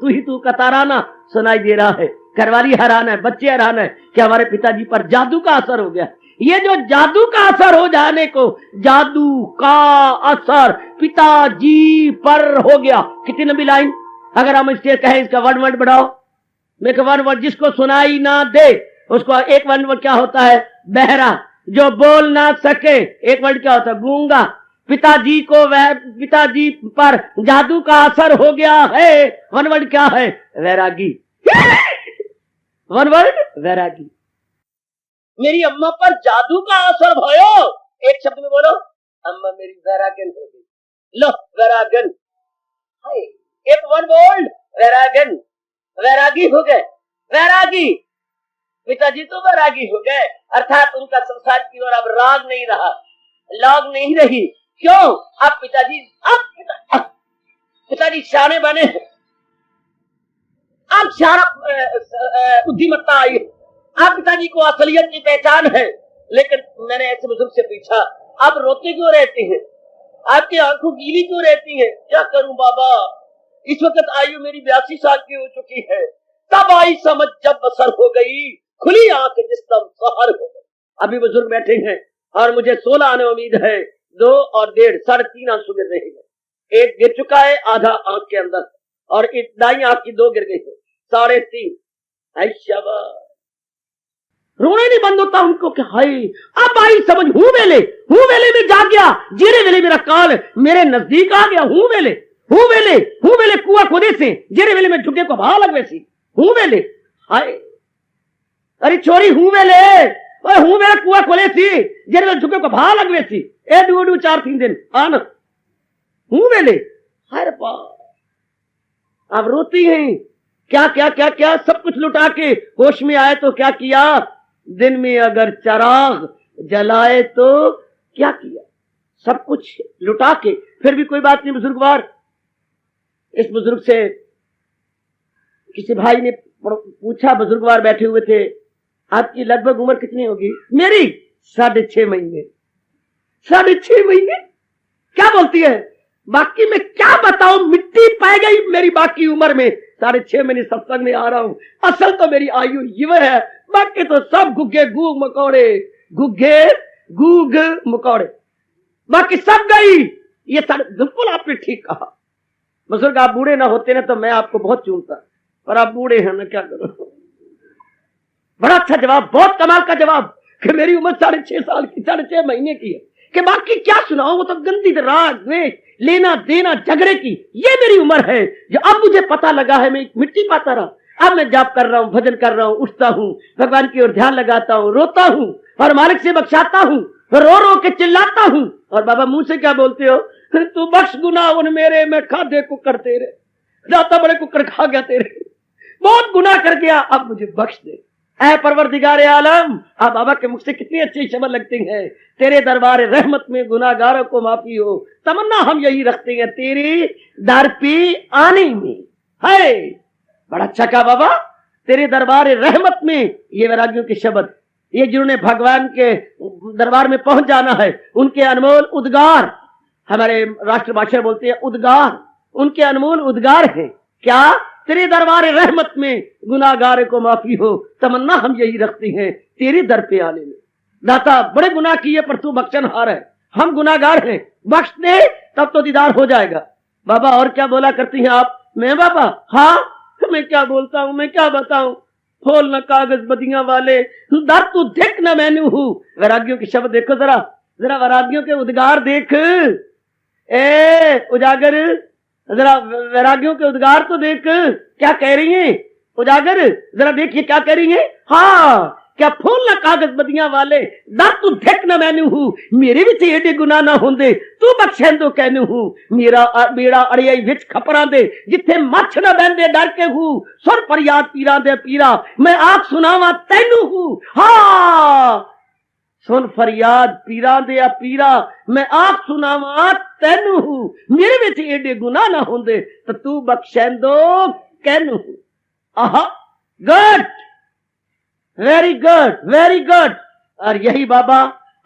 ही तू का ताराना सुनाई दे रहा है। घरवाली हैरान है, बच्चे हैरान है कि हमारे पिताजी पर जादू का असर हो गया। ये जो जादू का असर हो जाने को, जादू का असर पिताजी पर हो गया। कितनी लंबी लाइन, अगर हम इसके कहें इसका वर्ड बढ़ाओ, मैं वर्ड जिसको सुनाई ना दे उसको एक वर्ड क्या होता है, बहरा, जो बोल ना सके एक वर्ड क्या होता है, गूंगा। पिताजी पर जादू का असर हो गया है, वन वर्ड क्या है, वैरागी। वन वर्ड वैरागी। मेरी अम्मा पर जादू का असर भयो, एक शब्द में बोलो, अम्मा मेरी वैरागन हो गई। लो वैरागन, एक वन वर्ड वैरागन, वैरागी हो गए। वैरागी, पिताजी तो वैरागी हो गए, अर्थात उनका संसार की ओर अब राग नहीं रहा, लाग नहीं रही। क्यों, अब पिताजी शाने बने, अब शाना बुद्धिमत्ता आई, अब पिताजी को असलियत की पहचान है। लेकिन मैंने ऐसे बुजुर्ग से पूछा, आप रोते क्यों रहते हैं, आपकी आंखों गीली क्यों रहती हैं। क्या करूं बाबा, इस वक्त आयु मेरी 82 साल की हो चुकी है, तब आई समझ जब बसर हो गई, खुली आंख जिस तब सहर हो गई। अभी बुजुर्ग बैठे हैं और मुझे 16 आने उम्मीद है, 2 और 1.5, 3.5 आंसू गिर रहे हैं। एक गिर चुका है आधा आंख के अंदर, और दाई आंख की 2 गिर गई है, 3.5। शाबाश, रोने नहीं बंद होता उनको कि हाय अब आई समझ, हूं वेले में जा गया, जेरे वेले मेरा काल मेरे नजदीक आ गया। हूं वेले कुआ खोदे से जेरे वेले में झुके को भाव लग वैसी, हूं वेले। हाय अरे छोरी हूं में ले, ओए हूं मेरा कुआ खोले थी जेने में झुके को भा लगवे थी ए दू 4-3 दिन आन हूं में ले। हर अब रोती हैं, क्या क्या क्या क्या सब कुछ लुटा के होश में आए तो क्या किया, दिन में अगर चिराग जलाए तो क्या किया, सब कुछ लुटा के। फिर भी कोई बात नहीं बुजुर्गवार। इस बुजुर्ग से किसी भाई ने पूछा, बुजुर्गवार बैठे हुए थे, आपकी लगभग उम्र कितनी होगी? मेरी 6.5 महीने। 6.5 महीने क्या बोलती है? बाकी मैं क्या बताऊं, मिट्टी पाई गई मेरी बाकी उम्र में। 6.5 महीने सत्संग में आ रहा हूं, असल तो मेरी आयु ये है, बाकी तो सब गुग्गे गूग मकौड़े, गुग्गे गूग मकौड़े, बाकी सब गई। ये बिल्कुल आपने ठीक कहा बुजुर्ग, आप बूढ़े ना होते ना तो मैं आपको बहुत चूमता, पर आप बूढ़े हैं ना, क्या करो। बड़ा अच्छा जवाब, बहुत कमाल का जवाब कि मेरी उम्र 6.5 साल की, 6.5 महीने की है, कि बाकी क्या सुनाओ, वो तो गंदी राग द्वेष लेना देना झगड़े की, ये मेरी उम्र है। जो अब मुझे पता लगा है, मैं मिट्टी पाता रहा, अब मैं जाप कर रहा हूं, भजन कर रहा हूं, उठता हूं, भगवान की ओर ध्यान लगाता हूं, रोता हूं और मालिक से बख्शाता हूं, रो रो के चिल्लाता हूं। और बाबा मुंह से क्या बोलते हो? तू बख्श गुनाह उन मेरे, मैं खाधे कुकर तेरे, जाता बड़े कुकर खा गया तेरे, बहुत गुनाह कर गया, अब मुझे बख्श दे ऐ परवरदिगारे आलम। अब बाबा के मुख से कितनी अच्छी शब्द लगती है, तेरे दरबार रहमत में गुनाहगारों को माफी हो, तमन्ना हम यही रखते हैं तेरी दर पे आने में है। बड़ा अच्छा कहा बाबा, तेरे दरबार रहमत में। ये वैरागियों के शब्द, ये जिन्होंने भगवान के दरबार में पहुंच जाना है, उनके अनमोल उद्गार, हमारे राष्ट्रभाषा बोलते हैं उद्गार, उनके अनमोल उद्गार हैं। क्या? तेरे दरबार रहमत में गुनाहगार को माफी हो, तमन्ना हम यही रखते हैं तेरे दर पे आने में। दाता बड़े गुनाह किए पर तू बख्शनहार है, हम गुनाहगार हैं, बख्श दे तब तो दीदार हो जाएगा। बाबा और क्या बोला करती हैं आप? मैं बाबा, हाँ मैं क्या बोलता हूँ, मैं क्या बताऊं, खोल न कागज बदियां वाले, दर तू देख न मैनू हूं। वैरागियों के शब्द देखो जरा, जरा वैरागियों के उद्गार देख, ए उजागर, जरा वैरागियों के उद्गार तो देख, क्या कह रही हैं उजागर, जरा देखिए क्या कह रही हैं। हाँ, क्या फूल न कागज बदियां वाले, दर तू देख न मैनू हूं, मेरे भी से एडे गुनाह ना होंदे, तू बख्शेंदो कहनू हूं, मेरा बेड़ा अड़ियाई विच खपरा दे, जिथे मच्छ न बहंदे डर के हूं, सुर फरियाद पीरा दे पीरा, मैं आख सुनावा तैनू हूं। हाँ, सुन फरियाद पीरा दे या पीरा, मैं आख सुनावा तैनू हूं, मेरे विच एडे गुनाह ना होंदे, तो तू बख्शेंदो कहनू हूं। आहा, good, very good, very good. और यही बाबा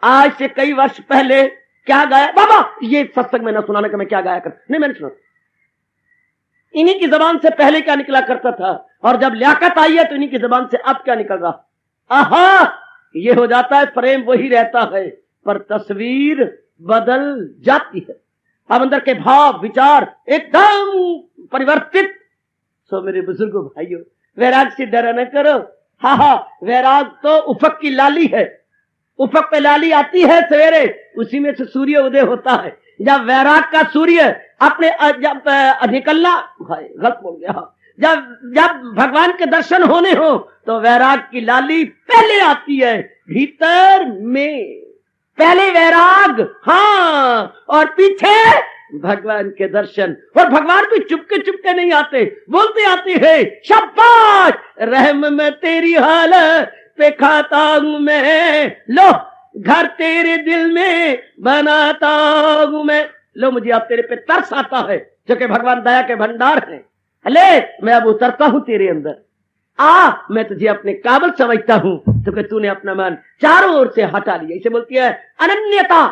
आज से कई वर्ष पहले क्या गाया बाबा, ये सत्संग में ना सुनाने का मैं क्या गाया कर, नहीं मैंने सुना, इन्हीं की जबान से पहले क्या निकला करता था, और जब लियाकत आई है तो इन्हीं की जबान से अब क्या निकल रहा। आहा, ये हो जाता है, फ्रेम वही रहता है पर तस्वीर बदल जाती है, अब अंदर के भाव विचार एकदम परिवर्तित। सो मेरे बुजुर्गों भाइयों, वैराग से डरा न करो। हाँ हाँ, वैराग तो उफक की लाली है, उफक पे लाली आती है सवेरे, उसी में से सूर्य उदय होता है। जब वैराग का सूर्य अपने जब निकलना, गलत बोल गया, जब भगवान के दर्शन होने हो तो वैराग की लाली पहले आती है भीतर में, पहले वैराग, हाँ, और पीछे भगवान के दर्शन। और भगवान भी चुपके चुपके नहीं आते, बोलते आते हैं, शाबाश रहम में तेरी हालत पे खाता हूं मैं, लो घर तेरे दिल में बनाता हूं मैं, लो मुझे अब तेरे पे तरस आता है, जो कि भगवान दया के भंडार है। अले मैं अब उतरता हूं तेरे अंदर, आ मैं तुझे अपने काबिल समझता हूं, तो कि तूने अपना मन चारों ओर से हटा लिया। इसे बोलती है अनन्यता,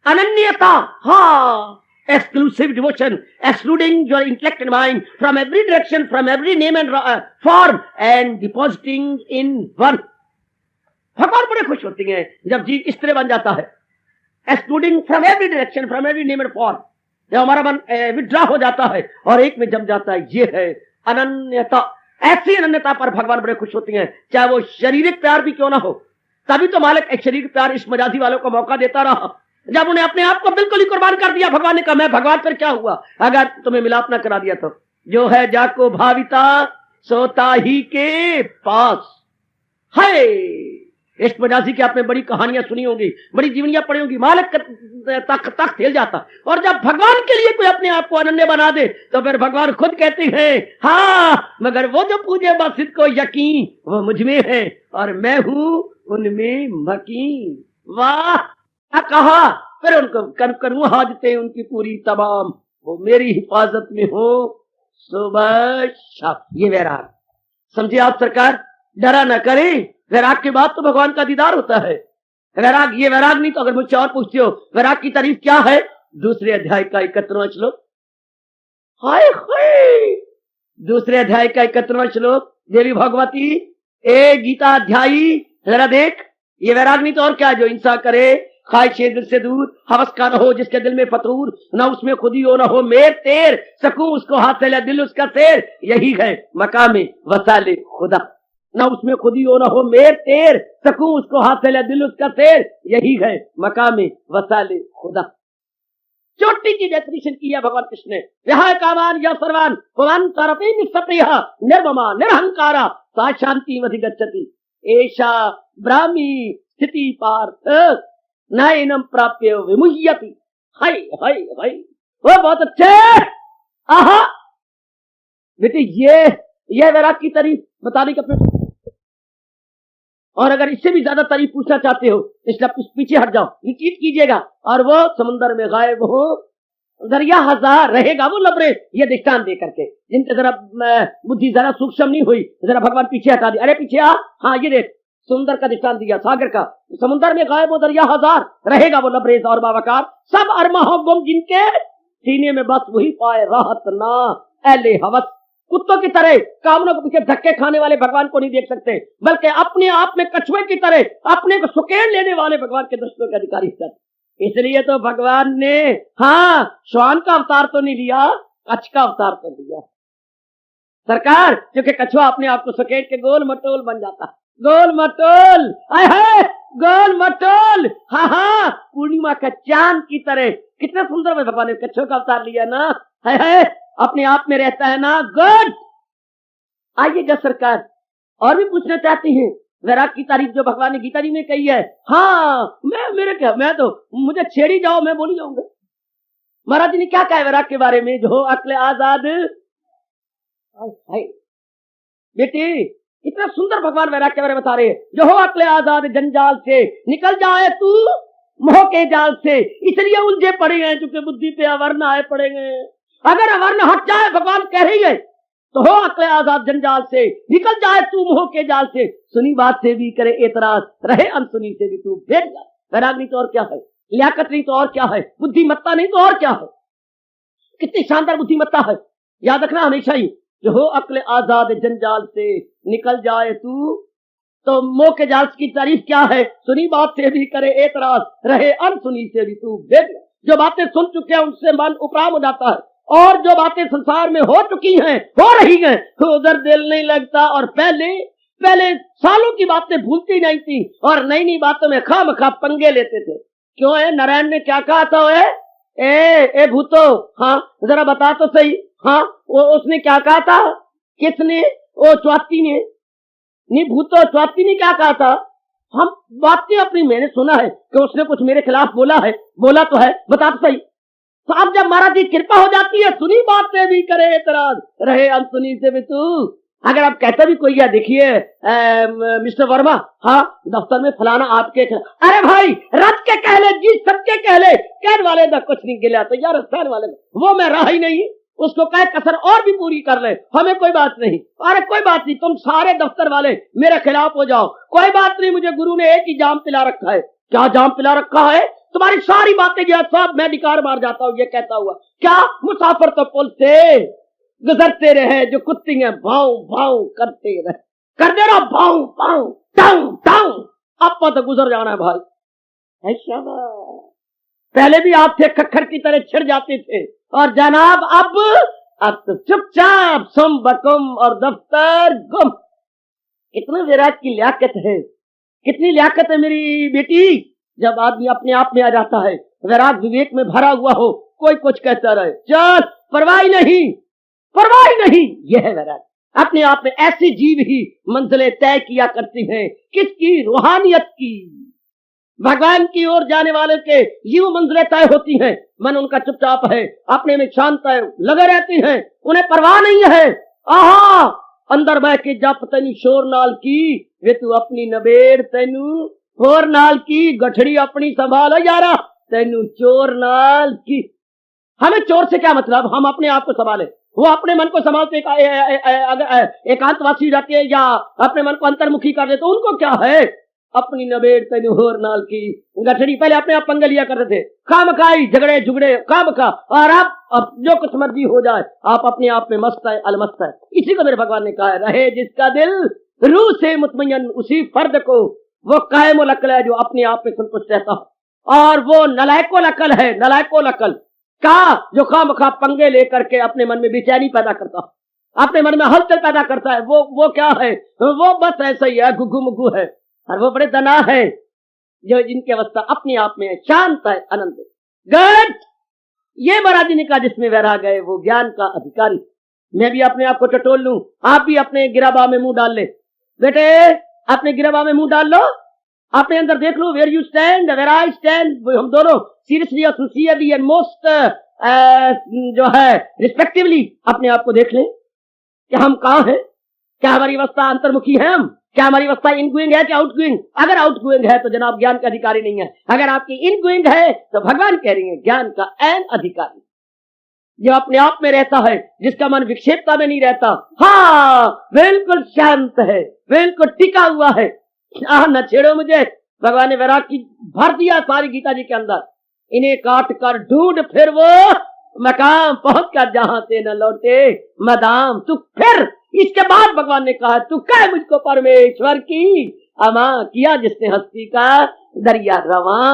अनन्यता। हाँ, exclusive devotion, excluding your intellect and mind from every direction, from every name and form, and depositing in one. भगवान बड़े खुश होती हैं जब जीव इस तरह बन जाता है, excluding from every direction, from every name and form, जब हमारा मन विड्रा हो जाता है और एक में जम जाता है। ये है अनन्यता। ऐसी अनन्यता पर भगवान बड़े खुश होती हैं, चाहे वो शारीरिक प्यार भी क्यों ना हो। तभी तो मालिक एक शारीरिक प्यार इस मजाजी वालों को मौका देता रहा, जब उन्हें अपने आप को बिल्कुल ही कुर्बान कर दिया। भगवान ने कहा मैं भगवान पर क्या हुआ अगर तुम्हें मिलाप ना करा दिया तो, जो है जाको भाविता सोता ही के पास। हाय, इश्क-मजाजी की आपने बड़ी कहानियां सुनी होंगी, बड़ी जीवनियां पढ़ी होंगी। मालिक तक हिल जाता, और जब भगवान के लिए कोई अपने आप को अनन्य बना दे तो फिर भगवान खुद कहते हैं, हाँ मगर वो जो पूजे बासित को यकीन वो मुझ में है और मैं हूं उनमें मकीन। वाह, क्या कहा। फिर उनको करूं हाजतें उनकी पूरी तमाम, वो मेरी हिफाजत में हो सुबह शाम। ये वैराग समझे आप सरकार, डरा न करे। वैराग के बाद तो भगवान का दीदार होता है। वैराग, ये वैराग नहीं तो अगर मुझसे और पूछते हो वैराग की तारीफ क्या है, दूसरे अध्याय का 71वां श्लोक। हाय हाय, दूसरे अध्याय का 71वां श्लोक। देवी भगवती ए गीता अध्यायी, जरा देख, ये वैराग नहीं तो और क्या, जो हिंसा करे, ख्वाहिश दिल से दूर, हवस का न हो जिसके दिल में फतूर, न उसमें खुदी हो न हो मेर तेर, सकूं उसको हाथ से ले दिल उसका शेर, यही है मकामे वसाले खुदा। न उसमें खुदी हो न हो मेर तेर, सकूं उसको हाथ से ले दिल उसका शेर, यही है मकामे वसाले खुदा। छोटी की डेफिनेशन की है भगवान कृष्ण ने। विहाय कामान या सर्वान भगवान तरफे निस्सप्रिया निर्ममा निरहंकारा सा शांति अधिगच्छति एषा ब्राह्मी स्थिति पार्थ नयनम प्राप्य विमुह्यति। हाय हाय हाय, वो बहुत अच्छे। आहा बेटे, ये वैराग की तारीफ बताने का प्रश्न, और अगर इससे भी ज्यादा तारीफ पूछना चाहते हो इसलिए पीछे हट जाओ, रिपीट कीजिएगा। और वो समुद्र में गायब हो दरिया हजार रहेगा वो लबरेज, ये दृष्टांत दे करके, जिनके जरा बुद्धि जरा सूक्ष्म नहीं हुई, जरा भगवान पीछे हटा दी। अरे पीछे आ, हाँ ये देख, समुद्र का दृष्टांत दिया, सागर का। समुद्र में गायब हो दरिया हजार रहेगा वो लबरेज और बावकार, सब अरमा हो गुम जिनके सीने में बस वही पाए राहत ना एले हवस। कुत्तों की तरह कामनों के पीछे धक्के खाने वाले भगवान को नहीं देख सकते, बल्कि अपने आप में कछुए की तरह अपने को सुकेड़ लेने वाले भगवान के दृष्टों के अधिकारी होते। इसलिए तो भगवान ने हाँ श्वान का अवतार तो नहीं लिया, कच्छ का अवतार तो लिया सरकार, क्योंकि कछुआ अपने आप को सुकेड़ के गोल मटोल बन जाता, गोल मटोल, गोल मटोल। हाँ हाँ, पूर्णिमा का चांद की तरह कितना सुंदर में भगवान ने कछुआ का अवतार लिया ना, है अपने आप में रहता है ना। गुड, आइएगा सरकार, और भी पूछना चाहती हैं वैराग की तारीफ जो भगवान ने गीता जी में कही है। हाँ मैं तो मुझे छेड़ी जाओ, मैं बोली जाऊंगा। महाराज जी ने क्या कहा है वैराग के बारे में, जो अक्ल आजाद। बेटी इतना सुंदर भगवान वैराग के बारे में बता रहे हैं, जो हो अक्ल आजाद जंजाल से निकल जाए तू मोह के जाल से, इसलिए उलझे पड़े हैं क्योंकि बुद्धि पे अवर्ण आए पड़ेंगे। अगर अवर्ण हट जाए, भगवान कह रही है, तो हो अक्ल आजाद जंजाल से निकल जाए तू मोह के जाल से, सुनी बात से भी करे एतराज, रहे अनसुनी से भी तू भेज जाए। वैराग नहीं तो और क्या है, लियाकत नहीं तो और क्या है, बुद्धिमत्ता नहीं तो और क्या है। कितनी शानदार बुद्धिमत्ता है, याद रखना हमेशा ही। जो हो अक्ल आजाद जंजाल से निकल जाए तू, तो मोह के जाल की तारीफ क्या है, सुनी बात से भी करे एतराज, रहे अनसुनी से भी तू भेज जाए। जो बातें सुन चुके हैं उनसे मन उपराम हो जाता है, और जो बातें संसार में हो चुकी हैं, हो रही हैं, तो उधर दिल नहीं लगता। और पहले सालों की बातें भूलती नहीं थी और नई नई बातों में खामखा पंगे लेते थे। क्यों है, नारायण ने क्या कहा था, ए भूतो, हाँ जरा बता तो सही, हाँ वो उसने क्या कहा था, किसने, वो च्वाती ने, नहीं भूतो च्वाती ने क्या कहा था। हम बातें अपनी, मैंने सुना है कि उसने कुछ मेरे खिलाफ बोला है, बोला तो है, बता तो सही। तो अब जब महाराज जी कृपा हो जाती है, सुनी बात से भी करे एतराज, रहे अनसुनी से भी तू। अगर आप कहते भी कोई है, देखिए मिस्टर वर्मा, हाँ दफ्तर में फलाना आपके, अरे भाई रथ के कहले जी सबके कहले, कहने वाले ना कुछ नहीं गिला तो यार सहन वाले वो मैं रहा ही नहीं, उसको कहे कसर और भी पूरी कर ले, हमें कोई बात नहीं। अरे कोई बात नहीं, तुम सारे दफ्तर वाले मेरे खिलाफ हो जाओ, कोई बात नहीं, मुझे गुरु ने एक ही जाम पिला रखा है। क्या जाम पिला रखा है, तुम्हारी सारी बातें जो सब मैं निकार मार जाता हूँ, ये कहता हुआ। क्या मुसाफिर तो पुल से गुजरते रहे, जो कुत्ती है भाव भाव करते रहे, कर दे रहा भाव भाव टाऊ टाऊ, अब तो गुजर जाना है भाई। ऐसा पहले भी आप थे खक्खर की तरह छिड़ जाते थे, और जनाब अब तो चुपचाप सुम बकुम और दफ्तर गुम। कितना विराट की लियाकत है, कितनी लियाकत है मेरी बेटी। जब आदमी अपने आप में आ जाता है, वैराग विवेक में भरा हुआ हो, कोई कुछ कहता रहे, चल परवाही नहीं, यह है वैराग। अपने आप में ऐसे जीव ही मंजिलें तय किया करती हैं। किसकी? रूहानियत की। भगवान की ओर जाने वाले के जीव मंजिलें तय होती हैं। मन उनका चुपचाप है, अपने में शांत है, लगे रहती हैं, उन्हें परवाह नहीं है। आहा, अंदर बह के जप तेनू शोर नाल की, वे तू अपनी नबेड़ तेनू होर नाल की, गठड़ी अपनी संभाल यारा तेनू चोर नाल की। हमें चोर से क्या मतलब? हम अपने आप को संभाले। वो अपने मन को संभालते एकांतवासी रहते हैं या अपने मन को अंतर्मुखी कर देते, उनको क्या है? अपनी नबेड़ तेनू होर नाल की गठड़ी। पहले अपने आप पंगे लिया करते थे, खामखाई झगड़े झुगड़े खामखा, और अब जो कुछ मर्जी हो जाए, आप अपने आप में मस्त है, अलमस्त है। इसी को मेरे भगवान ने कहा है, रहे जिसका दिल रूह से मुतमय्यन, उसी फर्द को वो कायमुल अक्ल है जो अपने आप में संतुष्ट रहता है। और वो नलायकोल अक्ल है, नलायकोल अक्ल का जो खामखा पंगे लेकर के अपने मन में बेचैनी पैदा करता है, अपने मन में हलचल पैदा करता है, वो क्या है? वो बस ऐसा ही है, गुगु मुगु है। और वो बड़े दना है जो जिनकी अवस्था अपने आप में है, शांत है, आनंद है। गट ये महाराज ने कहा, जिसमें वैराग है वो ज्ञान का अधिकारी। मैं भी अपने आप को टटोल लूं, आप भी अपने गिराबा में मुंह डाल ले। बेटे अपने गिराबा में मुंह डाल लो, अपने अंदर देख लो, where you stand, where I stand. हम दोनों सीरियसली और सिंसियरली एंड मोस्ट जो है रिस्पेक्टिवली अपने आप को देख लें कि हम कहां हैं। क्या हमारी अवस्था अंतर्मुखी है? हम क्या हमारी अवस्था इनगोइंग है कि आउटगोइंग? अगर आउटगोइंग है तो जनाब ज्ञान का अधिकारी नहीं है। अगर आपकी इनगोइंग है तो भगवान कह रही है ज्ञान का एन अधिकारी, जो अपने आप में रहता है, जिसका मन विक्षेपता में नहीं रहता। हाँ, बिल्कुल शांत है, बिल्कुल टिका हुआ है। न छेड़ो मुझे। भगवान ने वैराग की भर दिया सारी गीता जी के अंदर। इन्हें काट कर ढूंढ फिर वो मकाम पहुंच कर जहां से न लौटे मदाम। तू फिर इसके बाद भगवान ने कहा, तू कह मुझको परमेश्वर की अमा, किया जिसने हस्ती का दरिया रवा।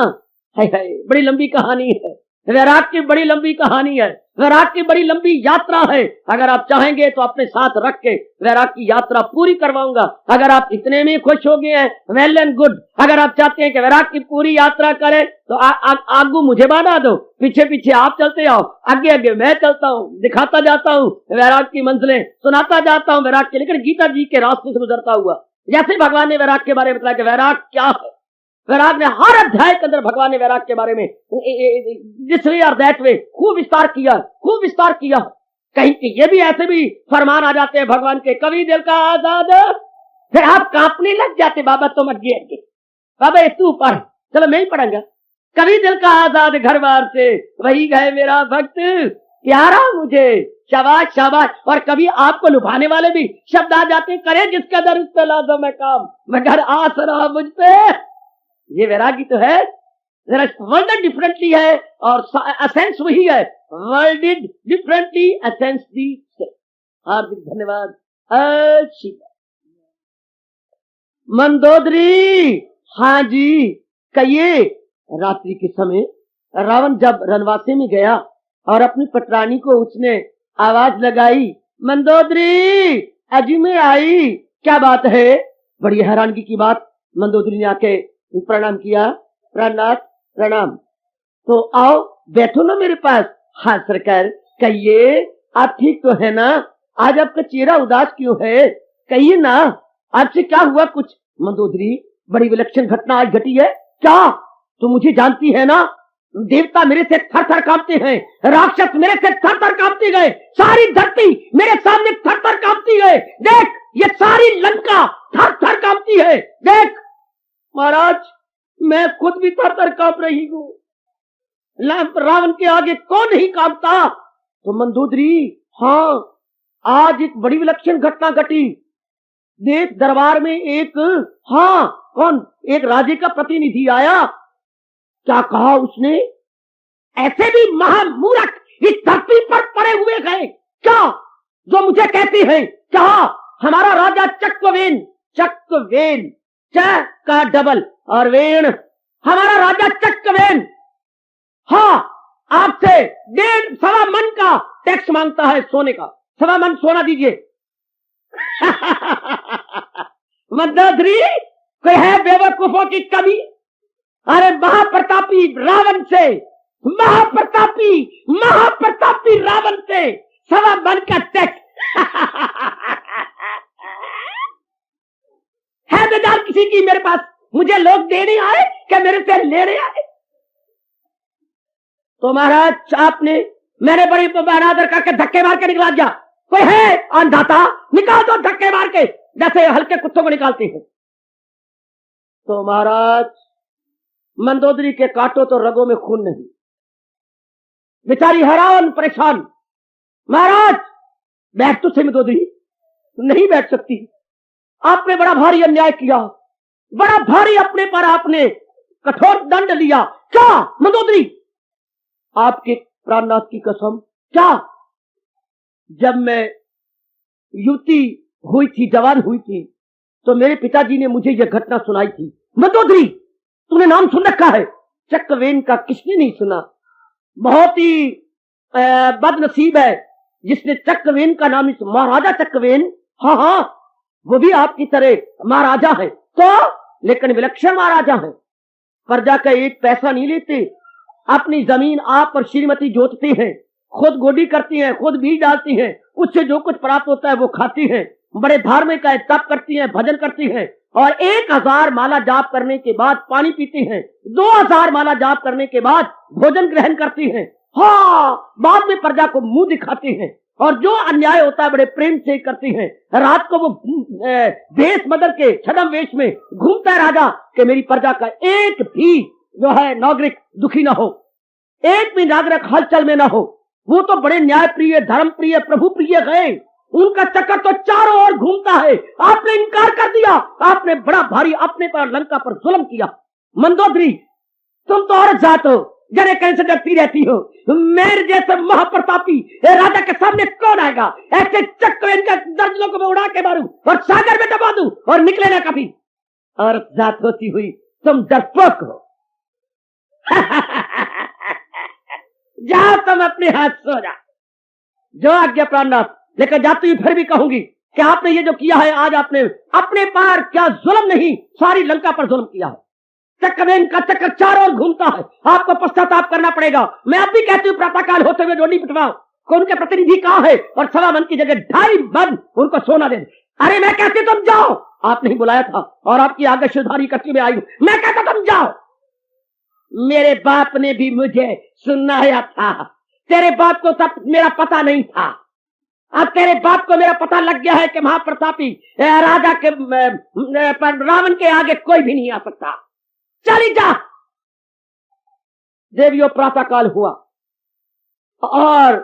है बड़ी लंबी कहानी है, वैराग की बड़ी लंबी कहानी है, वैराग की बड़ी लंबी यात्रा है। अगर आप चाहेंगे तो अपने साथ रख के वैराग की यात्रा पूरी करवाऊंगा। अगर आप इतने में खुश हो गए हैं, वेल एंड गुड। अगर आप चाहते हैं कि वैराग की पूरी यात्रा करें तो आगू मुझे बांधा दो, पीछे पीछे आप चलते आओ, आगे आगे मैं चलता हूँ, दिखाता जाता हूँ वैराग की मंजिलें, सुनाता जाता हूँ वैराग के, लेकिन गीता जी के रास्ते से गुजरता हुआ। जैसे भगवान ने वैराग के बारे में बताया कि वैराग क्या है, वैराग ने हर अध्याय के अंदर भगवान ने वैराग के बारे में दिस वे और दैट वे खूब विस्तार किया, खूब विस्तार किया। कहीं कि ये भी ऐसे भी फरमान आ जाते हैं भगवान के, कभी दिल का आजाद, फिर आप कांपने लग जाते, बाबा तुम अगे अगे, बाबा तू पढ़, चलो मैं ही पढ़ूंगा। कभी दिल का आजाद घर बार से, वही गए मेरा भक्त प्यारा मुझे, शाबाश शाबाश। और कभी आपको लुभाने वाले भी शब्द आ जाते, करे जिसका दर उस पे लाजो मैं काम, मगर आस रहा मुझ पे। ये वैरागी तो है, जरा वर्ल्ड डिफरेंटली है और एसेंस वही है। वर्ल्ड डिफरेंटली, एसेंस दी। हार्दिक धन्यवाद। मंदोदरी, हाँ जी कहिए। रात्रि के समय रावण जब रनवासे में गया और अपनी पटरानी को उसने आवाज लगाई, मंदोदरी अजी में आई, क्या बात है? बड़ी हैरानगी की बात। मंदोदरी ने आके प्रणाम किया, प्राणनाथ प्रणाम, तो आओ बैठो ना मेरे पास। हाँ सरकार, कहिए आप ठीक तो है ना? आज आपका चेहरा उदास क्यों है? कहिए ना, आपसे क्या हुआ कुछ? मंदोदरी, बड़ी विलक्षण घटना आज घटी है। क्या? तो मुझे जानती है ना, देवता मेरे से थर थर कांपते हैं, राक्षस मेरे से थर थर कांपते गए, सारी धरती मेरे सामने थर थर कांपती है। देख ये सारी लंका थर थर कांपती है। देख महाराज, मैं खुद भी थर थर कांप रही हूँ, रावण के आगे कौन नहीं कांपता? तो मंदोदरी, हाँ आज एक बड़ी विलक्षण घटना घटी। देख दरबार में एक, हाँ कौन, एक राजे का प्रतिनिधि आया। क्या कहा उसने? ऐसे भी महामूर्ख इस धरती पर पड़े हुए गए क्या जो मुझे कहती है? कहा हमारा राजा चक्रवेन, चक्रवेन च का डबल और वेण, हमारा राजा चक्रवेन, हाँ आपसे 1.25 मन का टैक्स मांगता है सोने का। 1.25 मन सोना दीजिए। मंदोदरी, कोई है बेवकूफों की कमी? अरे महाप्रतापी रावण से, महाप्रतापी रावण से 1.25 मन का टैक्स। मुझे लोग देने आए क्या मेरे से लेने आए? तो महाराज आपने मैंने बड़ी अनादर करके धक्के मार के निकला दिया। कोई है अंधाता, निकाल दो धक्के मार के, जैसे हल्के कुत्तों को निकालते हैं। तो महाराज मंदोदरी के काटो तो रगों में खून नहीं, बेचारी हैरान परेशान। महाराज बैठ तो सही मंदोदरी, नहीं बैठ सकती, आपने बड़ा भारी अन्याय किया, बड़ा भारी अपने पर आपने कठोर दंड लिया। क्या मंदोदरी, आपके प्राणनाथ की कसम, क्या जब मैं युवती हुई थी, जवान हुई थी, तो मेरे पिताजी ने मुझे यह घटना सुनाई थी। मंदोदरी तूने नाम सुन रखा है चक्रवेन का? किसने नहीं सुना? बहुत ही बदनसीब है जिसने चक्रवेन का नाम, इस महाराजा चक्रवेन, हाँ हाँ वो भी आपकी तरह महाराजा है, तो लेकिन विलक्षण महाराजा है। प्रजा का एक पैसा नहीं लेते, अपनी जमीन आप और श्रीमती जोतते हैं, खुद गोडी करती हैं, खुद बीज डालती हैं, उससे जो कुछ प्राप्त होता है वो खाती हैं, बड़े धार्मिक है, तप करती हैं, भजन करती हैं, और 1000 माला जाप करने के बाद पानी पीती हैं, 2000 माला जाप करने के बाद भोजन ग्रहण करती हैं। हाँ, बाद में प्रजा को मुंह दिखाती हैं, और जो अन्याय होता है बड़े प्रेम से करती हैं। रात को वो भेष बदल के छद्म वेश में घूमता है राजा कि मेरी प्रजा का एक भी जो है नागरिक दुखी ना हो, एक भी नागरिक हलचल में ना हो। वो तो बड़े न्याय प्रिय, धर्म प्रिय, प्रभु प्रिय गए, उनका चक्कर तो चारों ओर घूमता है। आपने इनकार कर दिया, आपने बड़ा भारी अपने पर लंका पर जुल्म किया। मंदोदरी तुम तो और जात हो, जरे कहीं से डरती रहती हो। मेरे जैसे महाप्रतापी राजा के सामने कौन आएगा? ऐसे चक्रवेन का दर्जनों को मैं उड़ा के मारूं और सागर में दबा दूं और निकले ना कभी। और जात होती हुई तुम डरपोक हो। जाओ तुम अपने हाथ सो जा, जो आज्ञा प्राणनाथ। लेकिन जाती हुई फिर भी कहूंगी कि आपने ये जो किया है, आज आपने अपने पर क्या जुल्म नहीं, सारी लंका पर जुल्म किया है। चक्रवेन का चक्कर चारों ओर घूमता है, आपको पश्चाताप करना पड़ेगा। मैं अब भी कहती हूँ प्रातःकाल होते हुए डोली पिटवाओ को उनके प्रतिनिधि कहाँ है, और 1.25 मन की जगह 2.5 मन उनको सोना दे। अरे मैं कहती तुम जाओ, आप नहीं बुलाया था और आपकी आज्ञाधारी करती मैं आई हूं। मैं कहता तुम जाओ। मेरे बाप ने भी मुझे सुनाया था, तेरे बाप को तब मेरा पता नहीं था, अब तेरे बाप को मेरा पता लग गया है कि महाप्रतापी राजा के रावण के आगे कोई भी नहीं आ सकता। चली जा। देवियों प्रातःकाल हुआ और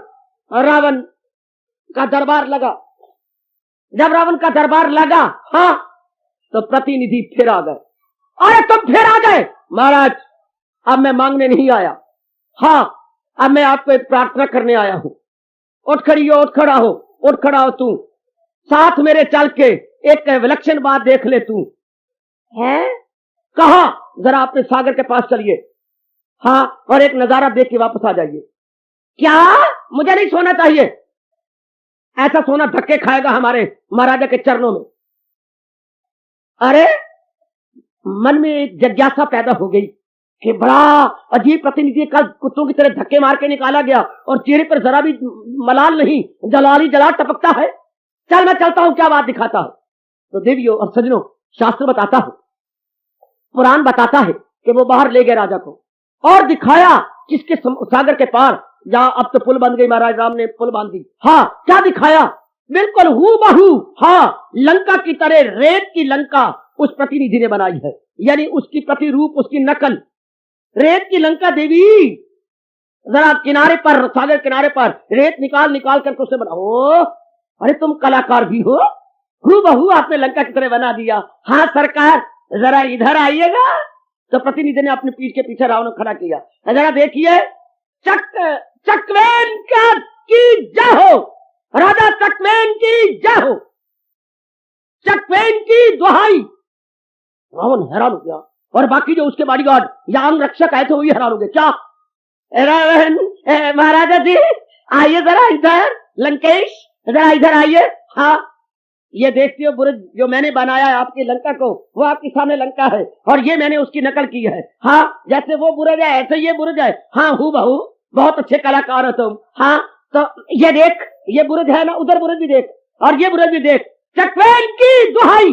रावण का दरबार लगा। जब रावण का दरबार लगा, हाँ, तो प्रतिनिधि फिर आ गए। अरे तुम फिर आ गए? महाराज अब मैं मांगने नहीं आया, हाँ अब मैं आपको एक प्रार्थना करने आया हूं। उठ खड़ी हो, उठ खड़ा हो, उठ खड़ा हो। तू साथ मेरे चल के एक विलक्षण बात देख ले। तू है कहा? जरा अपने सागर के पास चलिए, हाँ, और एक नजारा देख के वापस आ जाइए। क्या? मुझे नहीं सोना चाहिए, ऐसा सोना धक्के खाएगा हमारे महाराजा के चरणों में। अरे मन में एक जिज्ञासा पैदा हो गई कि बड़ा अजीब प्रतिनिधि का कुत्तों की तरह धक्के मार के निकाला गया और चेहरे पर जरा भी मलाल नहीं, जलाली जलाल टपकता है। चल मैं चलता हूं, क्या बात दिखाता है। तो देवियों और सज्जनों, शास्त्र बताता है, पुराण बताता है कि वो बाहर ले गए राजा को और दिखाया किसके सागर के पार, जहां अब तो पुल बन गई, महाराज राम ने पुल बांध दी। हाँ, क्या दिखाया? बिल्कुल हूबहू, हाँ, लंका की तरह रेत की लंका उस प्रतिनिधि ने बनाई है, यानी उसकी प्रतिरूप, उसकी नकल। रेत की लंका देवी, जरा किनारे पर, सागर किनारे पर रेत निकाल निकाल करके उसे बनाओ। अरे तुम कलाकार भी हो, हूबहू आपने लंका की तरह बना दिया। हाँ सरकार, जरा इधर आइएगा। तो प्रतिनिधि ने अपनी पीठ के पीछे रावण खड़ा किया। जरा देखिए, चक्रवेन की जय हो, राजा चक्रवेन की जय हो, चक्रवेन की दुहाई। रावण हैरान हो गया और बाकी जो उसके बॉडीगार्ड या अंग रक्षक आए थे वो भी हैरान हो गए। क्या रावण, महाराजा जी आइए जरा इधर, लंकेश जरा इधर आइए। हाँ, ये देखती हो बुरुज जो मैंने बनाया है आपकी लंका को, वो आपके सामने लंका है और ये मैंने उसकी नकल की है। हाँ, जैसे वो बुरुज है ऐसे ये बुरुज है। हाँ हूबहू, बहुत अच्छे कलाकार हो तुम। हाँ, तो ये देख, ये बुरुज है ना, उधर बुरुज भी देख और ये बुरुज भी देख। चक्रवेन की दुहाई,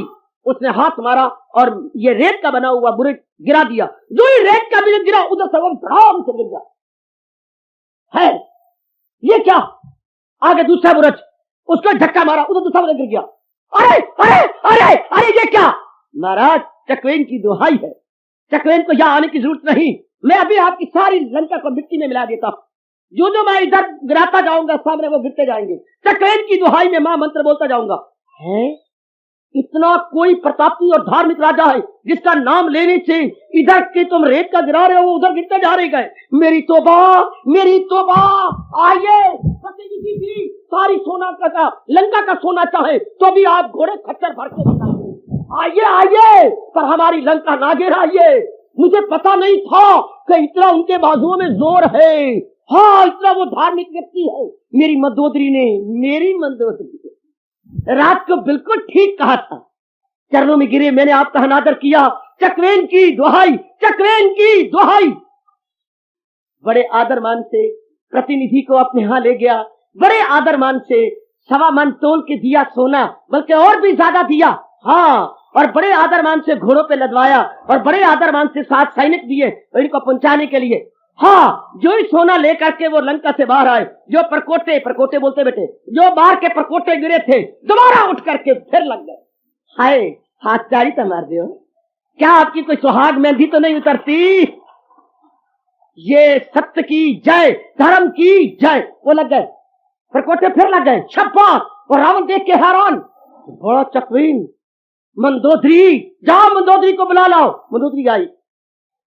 उसने हाथ मारा और ये रेत का बना हुआ बुरुज गिरा दिया। जो ही रेत का बुरुज गिरा उधर से वो धड़ाम से गिर गया। है ये क्या? आगे दूसरा बुरुज, उसको धक्का मारा, उधर दूसरा बुरुज गिर गया। अरे अरे अरे अरे ये क्या? महाराज चकवेन की दुहाई है, चकवेन को यहां आने की जरूरत नहीं, मैं अभी आपकी सारी लंका को मिट्टी में मिला देता हूं। जो मैं इधर गिराता जाऊंगा सामने वो गिरते जाएंगे। चकवेन की दुहाई में मां मंत्र बोलता जाऊंगा। है इतना कोई प्रतापी और धार्मिक राजा है जिसका नाम लेने से इधर के तुम रेत का गिरा रहे हो, उधर गिरते जा रहे गए। मेरी तौबा, मेरी तौबा। आइए जी, सारी सोना का लंका का सोना चाहे तो भी आप घोड़े खच्चर भर के आइए आइए, पर हमारी लंका ना गिराइए। मुझे पता नहीं था कि इतना उनके बाजुओं में जोर है। हाँ, इतना वो धार्मिक व्यक्ति है। मेरी मंदोदरी रात को बिल्कुल ठीक कहा था। चरणों में गिरे, मैंने आपका अनादर किया। चकवेन की दुहाई, चकवेन की दुहाई। बड़े आदर मान से प्रतिनिधि को अपने यहां ले गया। बड़े आदर मान से 1.25 मन तोल के दिया सोना, बल्कि और भी ज्यादा दिया। हाँ, और बड़े आदर मान से घोड़ों पे लदवाया और बड़े आदर मान से 7 सैनिक दिए इनको पहुंचाने के लिए। हाँ, जो ही सोना लेकर के वो लंका से बाहर आए, जो परकोटे बोलते बेटे, जो बाहर के परकोटे गिरे थे दोबारा उठ करके फिर लग गए। हाय, हाथचारी तो मार दियो, क्या आपकी कोई सुहाग मेहंदी तो नहीं उतरती? ये सत्य की जय, धर्म की जय। वो लग गए, परकोटे फिर लग गए। छप्पा और रावण देख के हैरान। बड़ा चकवीन मंदोदरी, जाओ मंदोदरी को बुला लाओ। मंदोदरी आई।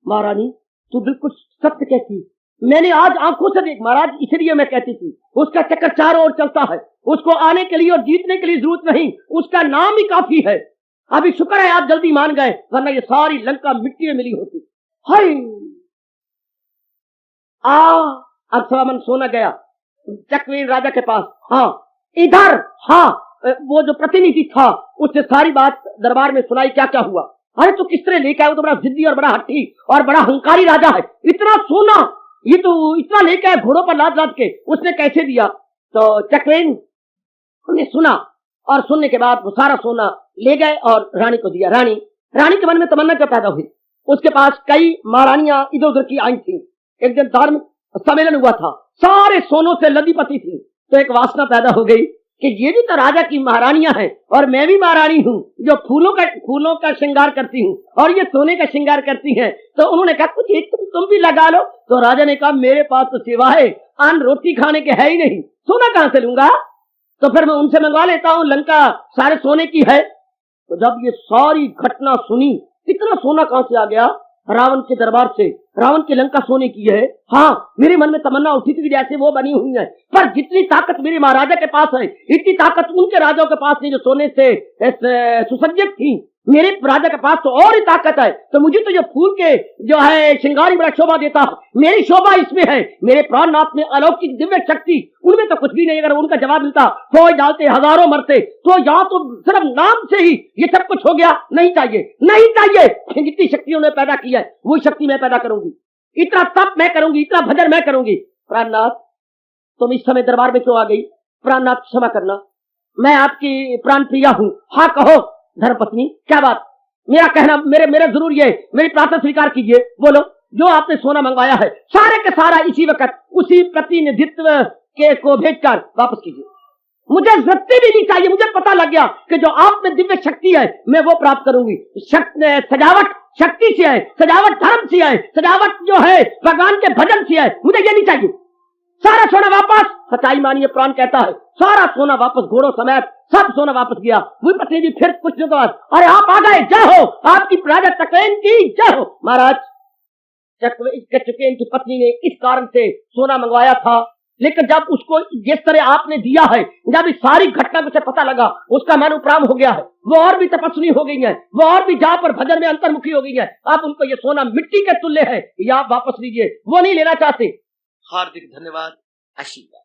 महारानी तू बिल्कुल सत्य कहती, मैंने आज आंखों से देख। महाराज इसलिए मैं कहती थी, उसका चक्कर चारों ओर चलता है, उसको आने के लिए और जीतने के लिए जरूरत नहीं, उसका नाम ही काफी है। अभी शुक्र है आप जल्दी मान गए, वरना ये सारी लंका मिट्टी में मिली होती। हाय, अब 1.25 मन सोना गया चकवेन राजा के पास। हाँ इधर, हाँ वो जो प्रतिनिधि था उससे सारी बात दरबार में सुनाई, क्या क्या हुआ। अरे तो किस तरह लेके आया? वो तो बड़ा जिद्दी और बड़ा हट्टी और बड़ा हंकारी राजा है। इतना सोना, ये तो इतना लेके आया घोड़ों पर लाद लाद के, उसने कैसे दिया? तो चकवेन ने सुना और सुनने के बाद वो सारा सोना ले गए और रानी को दिया। रानी के मन में तमन्ना क्या पैदा हुई? उसके पास कई महारानियां इधर उधर की आई थी। एक दिन धार्मिक सम्मेलन हुआ था, सारे सोनों से लदी पती थी। तो एक वासना पैदा हो गई कि ये भी तो राजा की महारानियां हैं और मैं भी महारानी हूँ जो फूलों का श्रृंगार करती हूँ और ये सोने का श्रृंगार करती हैं। तो उन्होंने कहा कुछ एक तुम भी लगा लो। तो राजा ने कहा मेरे पास तो सिवाय अन्न रोटी खाने के है ही नहीं, सोना कहां से लूंगा? तो फिर मैं उनसे मंगवा लेता हूँ, लंका सारे सोने की है। तो जब ये सारी घटना सुनी, इतना सोना कहां से आ गया रावण के दरबार से? रावण की लंका सोने की है। हाँ, मेरे मन में तमन्ना उठी थी जैसे वो बनी हुई है, पर जितनी ताकत मेरे महाराजा के पास है इतनी ताकत उनके राजाओं के पास नहीं जो सोने से सुसज्जित थी। मेरे राजा के पास तो और ही ताकत है। तो मुझे तो जो फूल के जो है श्रृंगार बड़ा शोभा देता है, मेरी शोभा इसमें है। मेरे प्राणनाथ में अलौकिक दिव्य शक्ति, उनमें तो कुछ भी नहीं। अगर उनका जवाब मिलता, फौज डालते, हजारों मरते, तो यहाँ तो सिर्फ नाम से ही ये सब कुछ हो गया। नहीं चाहिए। जितनी शक्ति उन्होंने पैदा की है वही शक्ति मैं पैदा करूंगी, इतना तप मैं करूंगी, इतना भजन मैं करूंगी। प्राणनाथ तुम इस समय दरबार में क्यों आ गई? प्राणनाथ क्षमा करना, मैं आपकी प्राण प्रिया हूँ। हाँ कहो धर्मपत्नी, क्या बात? मेरा कहना, मेरे जरूर ये, मेरी प्रार्थना स्वीकार कीजिए। बोलो, जो आपने सोना मंगवाया है सारे का सारा इसी वक्त उसी प्रतिनिधित्व के को भेजकर वापस कीजिए। मुझे जब्ती भी नहीं चाहिए। मुझे पता लग गया कि जो आप में दिव्य शक्ति है मैं वो प्राप्त करूंगी। सजावट शक्ति से है, सजावट धर्म से है, सजावट जो है भगवान के भजन से है। मुझे ये नहीं चाहिए। सारा सोना वापस। सच्चाई मानिए, प्राण कहता है सारा सोना वापस, घोड़ों समेत सब सोना वापस गया। वही पत्नी जी फिर कुछ दिनों के बाद, अरे आप आ गए, जय हो आपकी राजा चकवेन की जय हो। महाराज चकवेन की पत्नी ने इस कारण से सोना मंगवाया था, लेकिन जब उसको जिस तरह आपने दिया है, जब इस सारी घटना को पता लगा, उसका मन उपराम हो गया है। वो और भी तपस्वी हो गई है, वो और भी जाप और भजन में अंतर्मुखी हो गई है। आप उनको ये सोना मिट्टी के तुल्य है, ये आप वापस लीजिए, वो नहीं लेना चाहते। हार्दिक धन्यवाद, आशीर्वाद।